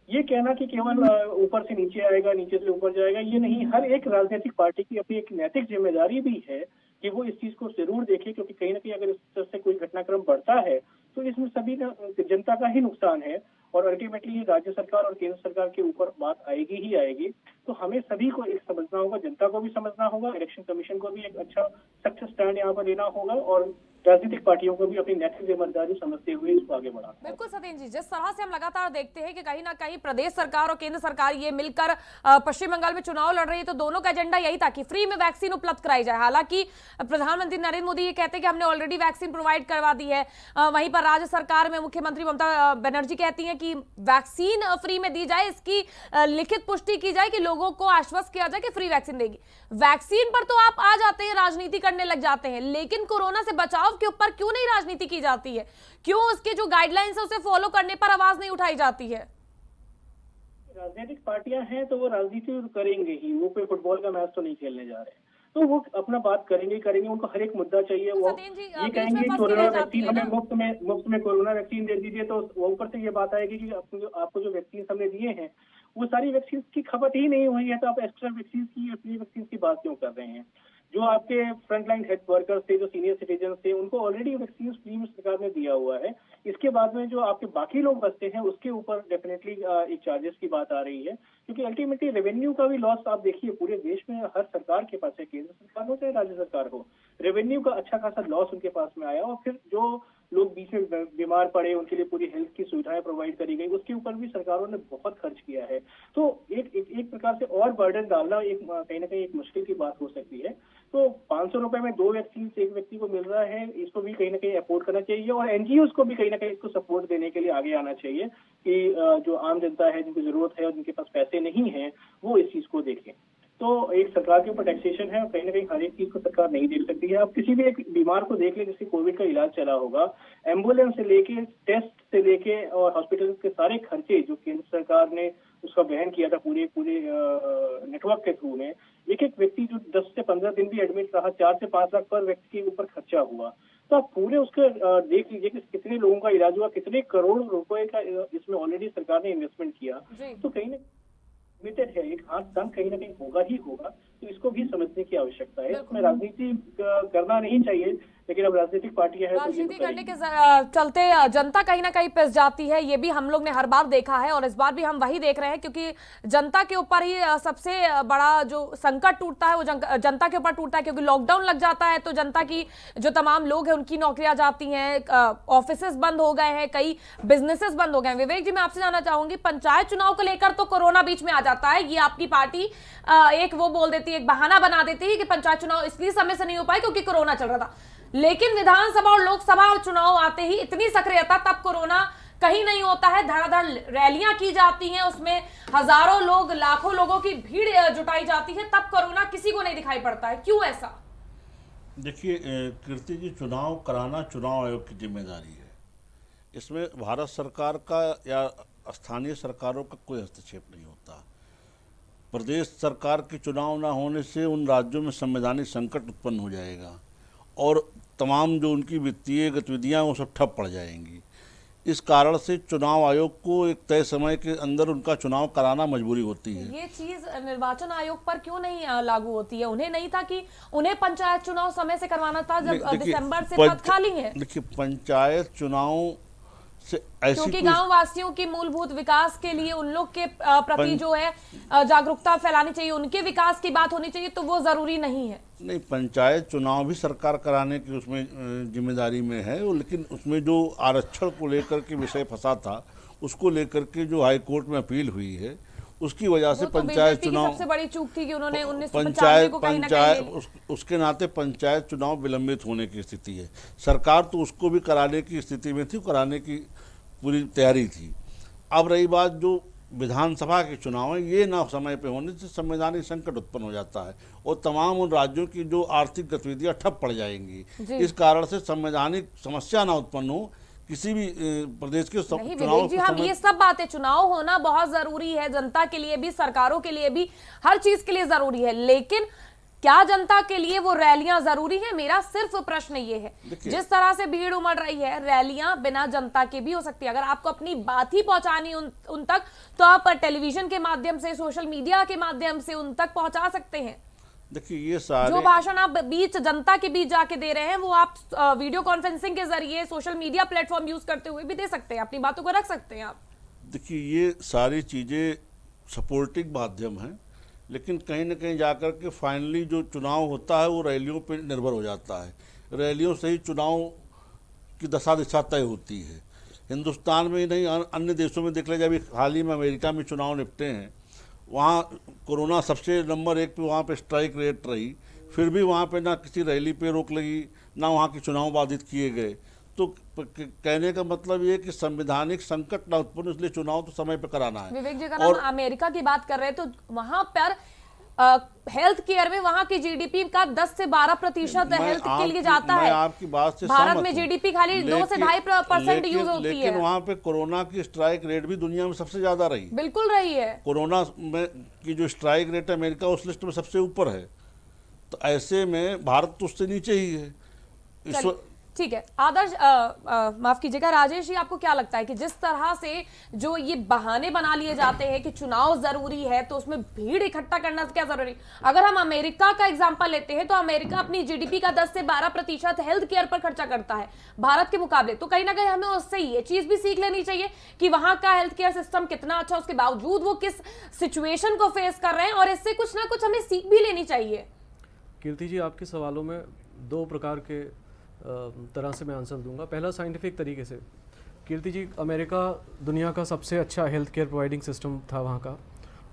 F: ये कहना कि केवल ऊपर से नीचे आएगा, नीचे से ऊपर जाएगा, ये नहीं। हर एक राजनीतिक पार्टी की अपनी एक नैतिक जिम्मेदारी भी है कि वो इस चीज को जरूर देखे, क्योंकि कहीं ना कहीं अगर इस तरह से कोई घटनाक्रम बढ़ता है तो इसमें सभी जनता का ही नुकसान है और अल्टीमेटली राज्य सरकार और केंद्र सरकार के ऊपर बात आएगी ही आएगी। तो हमें सभी को एक समझना होगा, जनता को भी समझना होगा, इलेक्शन कमीशन को भी एक अच्छा सख्त स्टैंड यहाँ पर लेना होगा और राजनीतिक पार्टियों को भी अपनी नैतिक जिम्मेदारी समझते हुए इसको आगे बढ़ाना।
A: बिल्कुल सतीन जी, जिस तरह से हम लगातार देखते हैं कि कहीं ना कहीं प्रदेश सरकार और केंद्र सरकार ये मिलकर पश्चिम बंगाल में चुनाव लड़ रही है, तो दोनों का एजेंडा यही था कि फ्री में वैक्सीन उपलब्ध कराई जाए। हालांकि प्रधानमंत्री नरेंद्र मोदी ये कहते हैं कि हमने ऑलरेडी वैक्सीन प्रोवाइड करवा दी है, वहीं पर राज्य सरकार में मुख्यमंत्री ममता बनर्जी कहती है कि वैक्सीन फ्री में दी जाए, इसकी लिखित पुष्टि की जाए कि लोगों को आश्वस्त किया जाए कि फ्री वैक्सीन देगी। वैक्सीन पर तो आप आ जाते हैं, राजनीति करने लग जाते हैं, लेकिन कोरोना से बचाव के ऊपर क्यों नहीं राजनीति की जाती है? क्यों उसके जो गाइडलाइंस है उसे फॉलो करने पर आवाज नहीं उठाई जाती है?
F: राजनीतिक पार्टियां हैं तो वो राजनीति करेंगे ही, वो कोई फुटबॉल का मैच तो नहीं खेलने जा रहे हैं, तो वो अपना बात करेंगे। उनको हर एक मुद्दा चाहिए। वो ये कहेंगे कोरोना वैक्सीन हमें मुफ्त में कोरोना वैक्सीन दे दीजिए, तो वो ऊपर से ये बात आएगी कि आपको जो वैक्सीन हमने दिए हैं वो सारी वैक्सीन की खपत ही नहीं हुई है, तो आप एक्स्ट्रा वैक्सीन की, फ्री वैक्सीन की बात क्यों कर रहे हैं? जो आपके फ्रंटलाइन हेल्थ वर्कर्स थे, जो सीनियर सिटीजन थे, उनको ऑलरेडी वैक्सीन फ्री में सरकार ने दिया हुआ है। इसके बाद में जो आपके बाकी लोग बचते हैं उसके ऊपर डेफिनेटली एक चार्जेस की बात आ रही है, क्योंकि अल्टीमेटली रेवेन्यू का भी लॉस आप देखिए पूरे देश में हर सरकार के पास है, केंद्र सरकार हो चाहे राज्य सरकार हो, रेवेन्यू का अच्छा खासा लॉस उनके पास में आया। और फिर जो लोग बीच में बीमार पड़े उनके लिए पूरी हेल्थ की सुविधाएं प्रोवाइड करी गई, उसके ऊपर भी सरकारों ने बहुत खर्च किया है। तो एक प्रकार से और बर्डन डालना एक कहीं ना कहीं एक मुश्किल की बात हो सकती है। तो 500 रुपए में 2 वैक्सीन एक व्यक्ति को मिल रहा है, इसको भी कहीं ना कहीं अफोर्ड करना चाहिए और एनजीओज को भी कहीं ना कहीं इसको सपोर्ट देने के लिए आगे आना चाहिए कि जो आम जनता है, जिनको जरूरत है और जिनके पास पैसे नहीं है, वो इस चीज को देखें। तो एक सरकार के ऊपर टैक्सेशन है, कहीं ना कहीं हर एक चीज को सरकार नहीं देख सकती है। आप किसी भी एक बीमार को देख लें, जैसे कोविड का इलाज चला होगा, एम्बुलेंस से लेके टेस्ट से लेके और हॉस्पिटल के सारे खर्चे जो केंद्र सरकार ने उसका वहन किया था पूरे नेटवर्क के थ्रू में, एक व्यक्ति जो 10 से 15 दिन भी एडमिट रहा, 4 से 5 लाख पर व्यक्ति के ऊपर खर्चा हुआ। तो आप पूरे उसके देख लीजिए कि कितने लोगों का इलाज हुआ, कितने करोड़ रुपए का इसमें ऑलरेडी सरकार ने इन्वेस्टमेंट किया। तो कहीं ना लिमिटेड है, एक हाथ तंग कहीं ना कहीं होगा ही होगा, तो इसको भी समझने की आवश्यकता है। इसमें राजनीति करना नहीं चाहिए, लेकिन अब राजनीतिक पार्टियां हैं,
A: राजनीति करने के चलते जनता कहीं ना कहीं पिस जाती है। ये भी हम लोग ने हर बार देखा है और इस बार भी हम वही देख रहे हैं, क्योंकि जनता के ऊपर ही सबसे बड़ा जो संकट टूटता है वो जनता के ऊपर टूटता है, क्योंकि लॉकडाउन लग जाता है तो जनता की जो तमाम लोग हैं उनकी नौकरियां जाती हैं, ऑफिसेस बंद हो गए हैं, कई बिजनेसेस बंद हो गए हैं। विवेक जी, मैं आपसे जानना चाहूंगी, पंचायत चुनाव को लेकर तो कोरोना बीच में आ जाता है, ये आपकी पार्टी एक वो बोल देती है, एक बहाना बना देती है कि पंचायत चुनाव इसलिए समय से नहीं हो पाए क्योंकि कोरोना चल रहा था। लेकिन विधानसभा और लोकसभा चुनाव आते ही इतनी सक्रियता, तब कोरोना कहीं नहीं होता है, धड़ाधड़ रैलियां की जाती हैं, उसमें हजारों लोग, लाखों लोगों की भीड़ जुटाई जाती है, तब कोरोना किसी को नहीं दिखाई पड़ता है। क्यों ऐसा?
E: देखिए कीर्ति जी, चुनाव कराना चुनाव आयोग की जिम्मेदारी है। इसमें भारत सरकार का या स्थानीय सरकारों का कोई हस्तक्षेप नहीं होता। प्रदेश सरकार के चुनाव ना होने से उन राज्यों में संवैधानिक संकट उत्पन्न हो जाएगा और तमाम जो उनकी वित्तीय गतिविधियां वो सब ठप पड़ जाएंगी। इस कारण से चुनाव आयोग को एक तय समय के अंदर उनका चुनाव कराना मजबूरी होती है।
A: ये चीज निर्वाचन आयोग पर क्यों नहीं लागू होती है? उन्हें नहीं था कि उन्हें पंचायत चुनाव समय से करवाना था जब दिसंबर से पद खाली है?
E: देखिए, पंचायत चुनाव से ऐसी,
A: क्योंकि गांव वासियों की मूलभूत विकास के लिए उन लोग के प्रति जो है जागरूकता फैलानी चाहिए, उनके विकास की बात होनी चाहिए, तो वो जरूरी नहीं है।
E: नहीं, पंचायत चुनाव भी सरकार कराने की उसमें जिम्मेदारी में है, लेकिन उसमें जो आरक्षण को लेकर के विषय फंसा था, उसको लेकर के जो हाई कोर्ट में अपील हुई है, उसकी वजह से पंचायत चुनाव
A: सबसे बड़ी चूक थी कि उन्होंने 1995 को कहीं ना कहीं
E: उसके नाते पंचायत चुनाव विलंबित होने की स्थिति है। सरकार तो उसको भी कराने की स्थिति में थी, कराने की पूरी तैयारी थी। अब रही बात जो विधानसभा के चुनाव है, ये ना समय पे होने से संवैधानिक संकट उत्पन्न हो जाता है और तमाम उन राज्यों की जो आर्थिक गतिविधियां ठप पड़ जाएंगी। इस कारण से संवैधानिक समस्या ना उत्पन्न हो किसी भी प्रदेश के चुनाव
A: जी, हम ये सब बातें, चुनाव होना बहुत जरूरी है, जनता के लिए भी, सरकारों के लिए भी, हर चीज के लिए जरूरी है, लेकिन क्या जनता के लिए वो रैलियां जरूरी है? मेरा सिर्फ प्रश्न ये है, जिस तरह से भीड़ उमड़ रही है, रैलियां बिना जनता के भी हो सकती है। अगर आपको अपनी बात ही पहुंचानी उन तक, तो आप टेलीविजन के माध्यम से, सोशल मीडिया के माध्यम से उन तक पहुंचा सकते हैं।
E: देखिए, ये सारे
A: जो भाषण आप जनता के बीच जाके दे रहे हैं, वो आप वीडियो कॉन्फ्रेंसिंग के जरिए, सोशल मीडिया प्लेटफॉर्म यूज करते हुए भी दे सकते हैं, अपनी बातों को रख सकते हैं आप।
E: देखिए, ये सारी चीज़ें सपोर्टिव माध्यम हैं, लेकिन कहीं ना कहीं जाकर के फाइनली जो चुनाव होता है वो रैलियों पर निर्भर हो जाता है। रैलियों से ही चुनाव की दशा दिशा तय होती है। हिंदुस्तान में ही नहीं, अन्य देशों में देख लीजिए, अभी हाल ही में अमेरिका में चुनाव निपटे हैं, वहाँ कोरोना सबसे नंबर 1 पे वहाँ पे स्ट्राइक रेट रही, फिर भी वहाँ पे ना किसी रैली पे रोक लगी, ना वहाँ के चुनाव बाधित किए गए। तो कहने का मतलब ये है कि संवैधानिक संकट ना उत्पन्न, इसलिए चुनाव तो समय पे कराना है।
A: विवेक जी, अगर हम अमेरिका की बात कर रहे हैं तो वहां पर हेल्थ केयर में वहां की जीडीपी का 10 से 12% हेल्थ के लिए जाता है।
E: आपकी बात से
A: भारत में जीडीपी खाली 2 से 2.5% यूज होती है।
E: लेकिन वहाँ पे कोरोना की स्ट्राइक रेट भी दुनिया में सबसे ज्यादा रही।
A: बिल्कुल रही है।
E: कोरोना में की जो स्ट्राइक रेट है, अमेरिका उस लिस्ट में सबसे ऊपर है। तो ऐसे में भारत तो उससे नीचे ही है।
A: ठीक है आदर्श, माफ कीजिएगा राजेश जी, आपको क्या लगता है कि जिस तरह से जो ये बहाने बना लिए जाते हैं कि चुनाव जरूरी है, तो उसमें भीड़ इकट्ठा करना क्या जरूरी? अगर हम अमेरिका का एग्जांपल लेते हैं तो अमेरिका अपनी जीडीपी का 10 से 12% हेल्थ केयर पर खर्चा करता है भारत के मुकाबले। तो कहीं ना कहीं हमें उससे ये चीज भी सीख लेनी चाहिए कि वहां का हेल्थ केयर सिस्टम कितना अच्छा, उसके बावजूद वो किस सिचुएशन को फेस कर रहे हैं, और इससे कुछ ना कुछ हमें सीख भी लेनी चाहिए।
C: कीर्ति जी, आपके सवालों में 2 प्रकार के तरह से मैं आंसर दूंगा। पहला, साइंटिफिक तरीके से। कीर्ति जी, अमेरिका दुनिया का सबसे अच्छा हेल्थ केयर प्रोवाइडिंग सिस्टम था वहाँ का।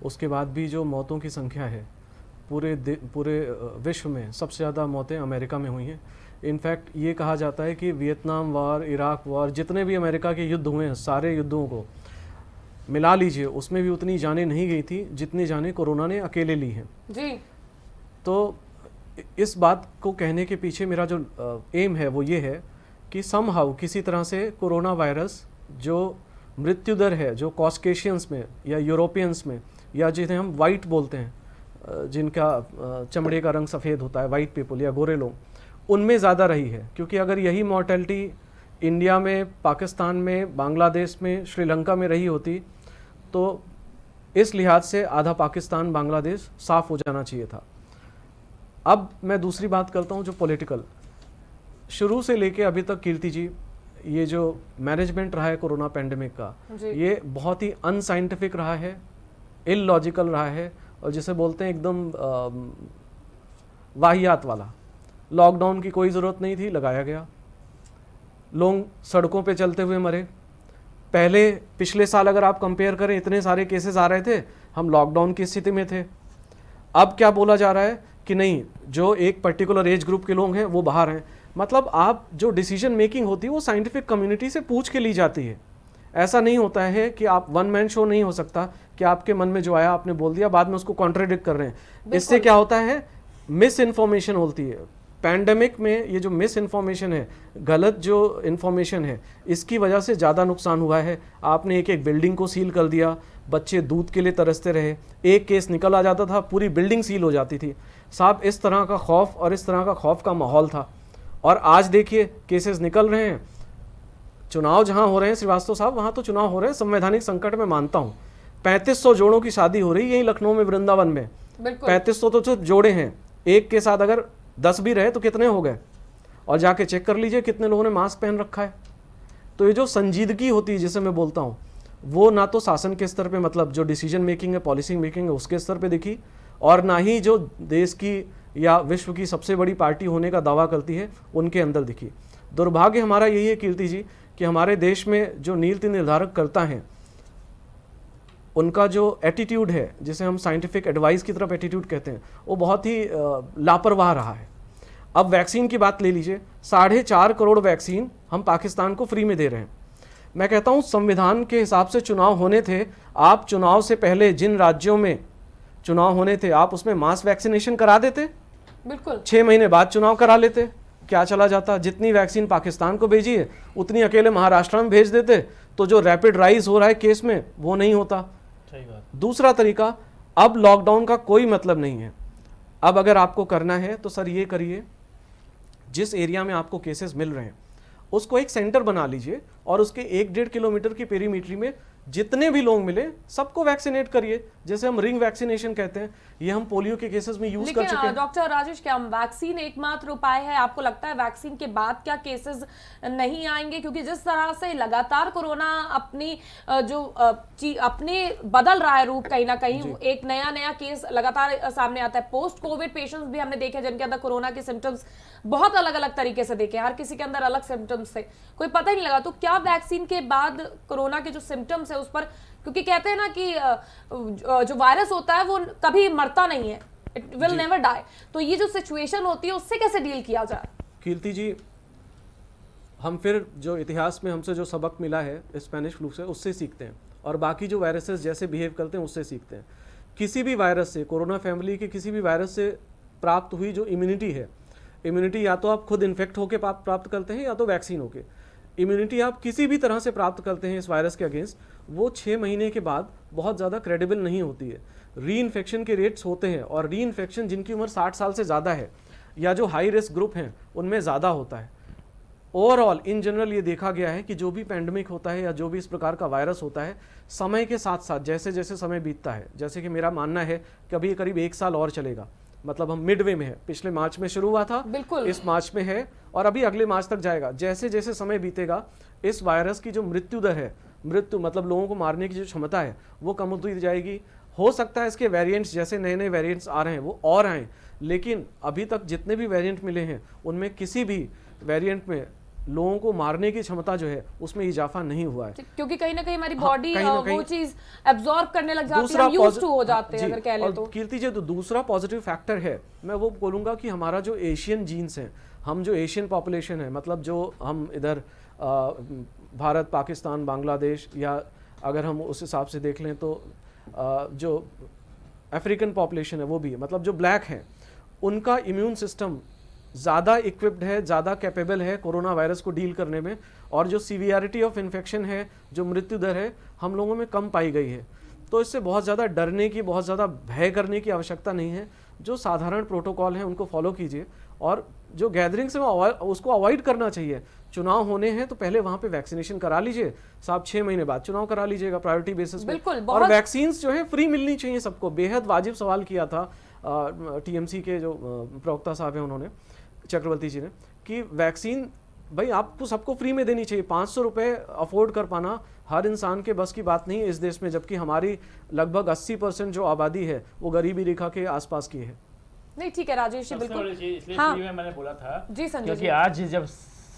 C: उसके बाद भी जो मौतों की संख्या है, पूरे विश्व में सबसे ज़्यादा मौतें अमेरिका में हुई हैं। इनफैक्ट ये कहा जाता है कि वियतनाम वॉर, इराक वॉर, जितने भी अमेरिका के युद्ध हुए हैं, सारे युद्धों को मिला लीजिए, उसमें भी उतनी जानें नहीं गई थी जितनी जानें कोरोना ने अकेले ली हैं
A: जी।
C: तो इस बात को कहने के पीछे मेरा जो एम है वो ये है कि समहाउ किसी तरह से कोरोना वायरस जो मृत्यु दर है, जो कॉस्केशियंस में या यूरोपियंस में, या जिन्हें हम वाइट बोलते हैं, जिनका चमड़े का रंग सफ़ेद होता है, वाइट पीपल या गोरे लोग, उनमें ज़्यादा रही है। क्योंकि अगर यही मॉर्टेलिटी इंडिया में, पाकिस्तान में, बांग्लादेश में, श्रीलंका में रही होती तो इस लिहाज से आधा पाकिस्तान, बांग्लादेश साफ़ हो जाना चाहिए था। अब मैं दूसरी बात करता हूँ जो पॉलिटिकल। शुरू से लेके अभी तक कीर्ति जी, ये जो मैनेजमेंट रहा है कोरोना पेंडेमिक का, ये बहुत ही अनसाइंटिफिक रहा है, इलॉजिकल रहा है, और जिसे बोलते हैं एकदम वाहियात वाला। लॉकडाउन की कोई ज़रूरत नहीं थी, लगाया गया। लोग सड़कों पे चलते हुए मरे। पिछले साल अगर आप कंपेयर करें, इतने सारे केसेस आ रहे थे, हम लॉकडाउन की स्थिति में थे। अब क्या बोला जा रहा है कि नहीं, जो एक पर्टिकुलर एज ग्रुप के लोग हैं वो बाहर हैं। मतलब आप जो डिसीजन मेकिंग होती है वो साइंटिफिक कम्युनिटी से पूछ के ली जाती है। ऐसा नहीं होता है कि आप वन मैन शो नहीं हो सकता कि आपके मन में जो आया आपने बोल दिया, बाद में उसको कॉन्ट्रडिक्ट कर रहे हैं। इससे क्या होता है, मिस इन्फॉर्मेशन होती है। पैंडेमिक में ये जो मिस इन्फॉर्मेशन है, गलत जो इन्फॉर्मेशन है, इसकी वजह से ज़्यादा नुकसान हुआ है। आपने एक बिल्डिंग को सील कर दिया, बच्चे दूध के लिए तरसते रहे, एक केस निकल आ जाता था, पूरी बिल्डिंग सील हो जाती थी। साहब, इस तरह का खौफ और इस तरह का खौफ का माहौल था। और आज देखिए केसेस निकल रहे हैं। चुनाव जहां हो रहे हैं श्रीवास्तव साहब, वहां तो चुनाव हो रहे हैं, संवैधानिक संकट में मानता हूं। 3500 जोड़ों की शादी हो रही है यही लखनऊ में, वृंदावन में। 3500 तो जोड़े हैं, एक के साथ अगर 10 भी रहे तो कितने हो गए? और जाके चेक कर लीजिए कितने लोगों ने मास्क पहन रखा है। तो ये जो संजीदगी होती है जिसे मैं बोलता हूँ, वो ना तो शासन के स्तर पे, मतलब जो डिसीजन मेकिंग है, पॉलिसी मेकिंग है, उसके स्तर पे दिखी, और ना ही जो देश की या विश्व की सबसे बड़ी पार्टी होने का दावा करती है उनके अंदर दिखी। दुर्भाग्य हमारा यही है कीर्ति जी कि हमारे देश में जो नीति निर्धारक करता है, उनका जो एटीट्यूड है, जिसे हम साइंटिफिक एडवाइस की तरफ एटीट्यूड कहते हैं, वो बहुत ही लापरवाह रहा है। अब वैक्सीन की बात ले लीजिए, 4.5 करोड़ वैक्सीन हम पाकिस्तान को फ्री में दे रहे हैं। मैं कहता हूँ संविधान के हिसाब से चुनाव होने थे। आप चुनाव से पहले जिन राज्यों में चुनाव होने थे, आप उसमें मास वैक्सीनेशन करा देते,
A: बिल्कुल
C: 6 महीने बाद चुनाव करा लेते, क्या चला जाता? जितनी वैक्सीन पाकिस्तान को भेजी है उतनी अकेले महाराष्ट्र में भेज देते, तो जो रैपिड राइज हो रहा है केस में वो नहीं होता।
D: सही बात।
C: दूसरा तरीका, अब लॉकडाउन का कोई मतलब नहीं है। अब अगर आपको करना है तो सर ये करिए, जिस एरिया में आपको केसेस मिल रहे हैं उसको एक सेंटर बना लीजिए और उसके 1-1.5 किलोमीटर की पेरीमीटर में जितने भी लोग मिले सबको वैक्सीनेट करिए, जैसे हम रिंग वैक्सीनेशन कहते हैं, ये हम पोलियो के केसेस में यूज कर चुके
A: लेकिन
C: हैं।
A: डॉक्टर राजेश, क्या वैक्सीन एकमात्र उपाय है? आपको लगता है वैक्सीन के बाद क्या केसेस नहीं आएंगे? क्योंकि जिस तरह से लगातार कोरोना अपनी अपने बदल रहा है रूप, कहीं ना कहीं एक नया नया केस लगातार सामने आता है। पोस्ट कोविड पेशेंट्स भी हमने देखे जिनके अंदर कोरोना के सिम्टम्स बहुत अलग अलग तरीके से देखे, हर किसी के अंदर अलग सिम्टम्स थे, कोई पता ही नहीं लगा। तो क्या वैक्सीन के बाद कोरोना के जो सिम्टम्स है उस पर, क्योंकि कहते हैं ना कि जो वायरस होता है वो कभी मरता नहीं है, इट विल नेवर डाई, तो ये जो सिचुएशन होती है उससे कैसे डील किया जाए?
C: कीर्ति जी, हम फिर जो इतिहास में हमसे जो सबक मिला है स्पेनिश फ्लू से उससे सीखते हैं, और बाकी जो वायरसेस जैसे बिहेव करते हैं उससे सीखते हैं। किसी भी वायरस से, कोरोना फैमिली के किसी भी वायरस से प्राप्त हुई जो इम्यूनिटी है, इम्यूनिटी या तो आप खुद इन्फेक्ट होकर प्राप्त करते हैं या तो वैक्सीन होके, इम्यूनिटी आप किसी भी तरह से प्राप्त करते हैं इस वायरस के अगेंस्ट, वो 6 महीने के बाद बहुत ज़्यादा क्रेडिबल नहीं होती है। री इन्फेक्शन के रेट्स होते हैं, और री इन्फेक्शन जिनकी उम्र 60 साल से ज़्यादा है या जो हाई रिस्क ग्रुप हैं उनमें ज़्यादा होता है। ओवरऑल इन जनरल ये देखा गया है कि जो भी पैंडमिक होता है या जो भी इस प्रकार का वायरस होता है, समय के साथ साथ जैसे जैसे समय बीतता है, जैसे कि मेरा मानना है कि अभी करीब 1 साल और चलेगा, मतलब हम मिडवे में है, पिछले मार्च में शुरू हुआ था,
A: बिल्कुल
C: इस मार्च में है और अभी अगले मार्च तक जाएगा। जैसे जैसे समय बीतेगा इस वायरस की जो मृत्यु दर है, मृत्यु मतलब लोगों को मारने की जो क्षमता है वो कम होती जाएगी। हो सकता है इसके वेरिएंट्स, जैसे नए नए वेरिएंट्स आ रहे हैं वो और आएँ, लेकिन अभी तक जितने भी वेरिएंट मिले हैं उनमें किसी भी वेरिएंट में लोगों को मारने की क्षमता जो है उसमें इजाफा नहीं हुआ है,
A: क्योंकि कहीं ना कहीं हमारी बॉडी
C: कहीं ना कहीं
A: वो चीज एब्जॉर्ब करने लग जाती है, हम यूज्ड टू हो जाते हैं अगर कह ले तो।
C: कीर्ति जी, तो दूसरा पॉजिटिव फैक्टर है, मैं वो बोलूँगा कि हमारा जो एशियन जीन्स हैं, हम जो एशियन पॉपुलेशन है, मतलब जो हम इधर भारत, पाकिस्तान, बांग्लादेश, या अगर हम उस हिसाब से देख लें तो जो अफ्रीकन पॉपुलेशन है वो भी, मतलब जो ब्लैक हैं, उनका इम्यून सिस्टम ज़्यादा इक्विप्ड है, ज़्यादा कैपेबल है कोरोना वायरस को डील करने में, और जो सीवियरिटी ऑफ इन्फेक्शन है, जो मृत्यु दर है, हम लोगों में कम पाई गई है। तो इससे बहुत ज़्यादा डरने की, बहुत ज़्यादा भय करने की आवश्यकता नहीं है। जो साधारण प्रोटोकॉल हैं उनको फॉलो कीजिए, और जो गैदरिंग से उसको अवॉइड करना चाहिए। चुनाव होने हैं तो पहले वहाँ पे वैक्सीनेशन करा लीजिए, साहब 6 महीने बाद चुनाव करा लीजिएगा प्रायोरिटी बेसिस पे। और वैक्सीन जो है फ्री मिलनी चाहिए सबको। बेहद वाजिब सवाल किया था टीएमसी के जो प्रवक्ता साहब हैं उन्होंने, चक्रवर्ती जी ने, कि वैक्सीन भाई आपको सबको फ्री में देनी चाहिए। 500 रुपये अफोर्ड कर पाना हर इंसान के बस की बात नहीं है इस देश में, जबकि हमारी लगभग 80% जो आबादी है वो गरीबी रेखा के आसपास की है।
A: नहीं ठीक है राजेश जी, बिल्कुल।
D: इसलिए
A: हाँ।
D: मैंने बोला था
A: जी संजय
D: क्योंकि
A: जी,
D: आज जब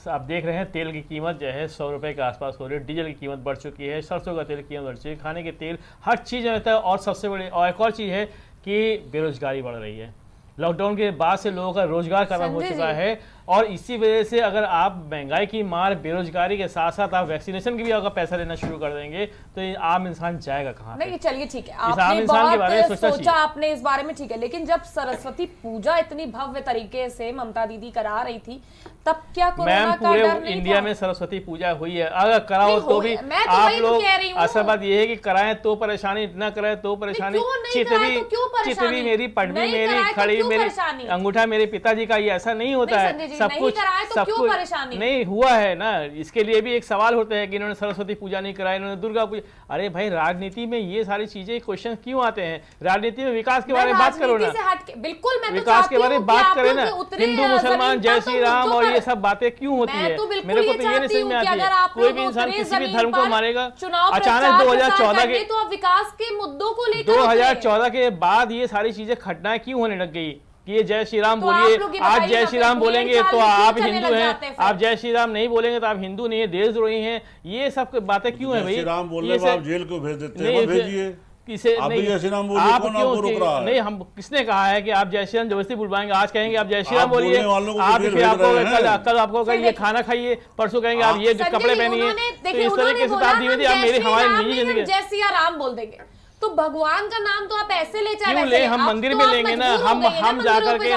D: आप देख रहे हैं तेल की कीमत जो है 100 रुपए के आसपास हो रही है, डीजल की कीमत बढ़ चुकी है, सरसों का तेल की कीमत बढ़ चुकी है, खाने के तेल, हर चीज़ रहता है। और सबसे बड़ी और एक और चीज़ है कि बेरोजगारी बढ़ रही है। लॉकडाउन के बाद से लोगों का रोजगार खत्म हो चुका है, और इसी वजह से अगर आप महंगाई की मार, बेरोजगारी के साथ साथ आप वैक्सीनेशन की भी अगर पैसा लेना शुरू कर देंगे तो ये आम इंसान जाएगा कहाँ?
A: नहीं चलिए ठीक है,
D: आम
A: आपने
D: इंसान के बारे में
A: बहुत सोचा आपने इस बारे में, ठीक है, लेकिन जब सरस्वती पूजा इतनी भव्य तरीके से ममता दीदी करा रही थी तब क्या कोरोना का
D: पूरे
A: डर नहीं
D: इंडिया
A: था?
D: में सरस्वती पूजा हुई है, अगर कराओ
A: नहीं,
D: तो भी
A: मैं तो
D: आप
A: वही तो
D: लोग,
A: कह रही हूँ।
D: असल बात ये है कि कराएं तो परेशानी, न कराएं तो परेशानी। चितवी मेरी, पटवी मेरी, खड़ी मेरी, अंगूठा मेरे पिताजी का, ये ऐसा नहीं होता है। सब कुछ नहीं हुआ है ना, इसके लिए भी एक सवाल होता है कि इन्होंने सरस्वती पूजा नहीं कराई, इन्होंने दुर्गा पूजा। अरे भाई, राजनीति में ये सारी चीजें, क्वेश्चन क्यों आते हैं? राजनीति में विकास के बारे में बात करो ना,
A: बिल्कुल, मैं
D: विकास के बारे में बात करें ना। हिंदू मुसलमान, जय श्री राम और ये सब बातें क्यों होती है? मेरे को तो ये नहीं समझ में आती है। कोई भी इंसान किसी भी धर्म को मारेगा। अचानक 2014 के,
A: तो आप विकास के मुद्दों को लेकर
D: 2014 के बाद ये सारी चीजें घटनाएं क्यों होने लग गई कि ये जय श्री राम बोलिए, आज जय श्री राम बोलेंगे तो आप हिंदू हैं, आप जय श्री राम नहीं बोलेंगे तो आप हिंदू नहीं है, देशद्रोही हैं। ये सब बातें क्यों है भाई?
E: जय श्री राम बोलने में आप जेल क्यों भेज देते हैं? भेजिए,
D: किसे
E: नहीं,
D: आप क्यों नहीं, हम किसने कहा है कि आप जय श्री राम जबरदस्ती बुलवाएंगे? आज कहेंगे आप जय श्री राम बोलिए, आप फिर आपको कल आपको ये खाना खाइए, परसों कहेंगे आप ये कपड़े पहनिए। तो इस तरीके से आप धीरे धीरे आप मेरी हमारी निजी जिंदगी
A: जय श्री राम बोल देंगे तो भगवान का नाम तो आप ऐसे ले
D: क्यों ले? हम मंदिर में लेंगे ना, हम जाकर के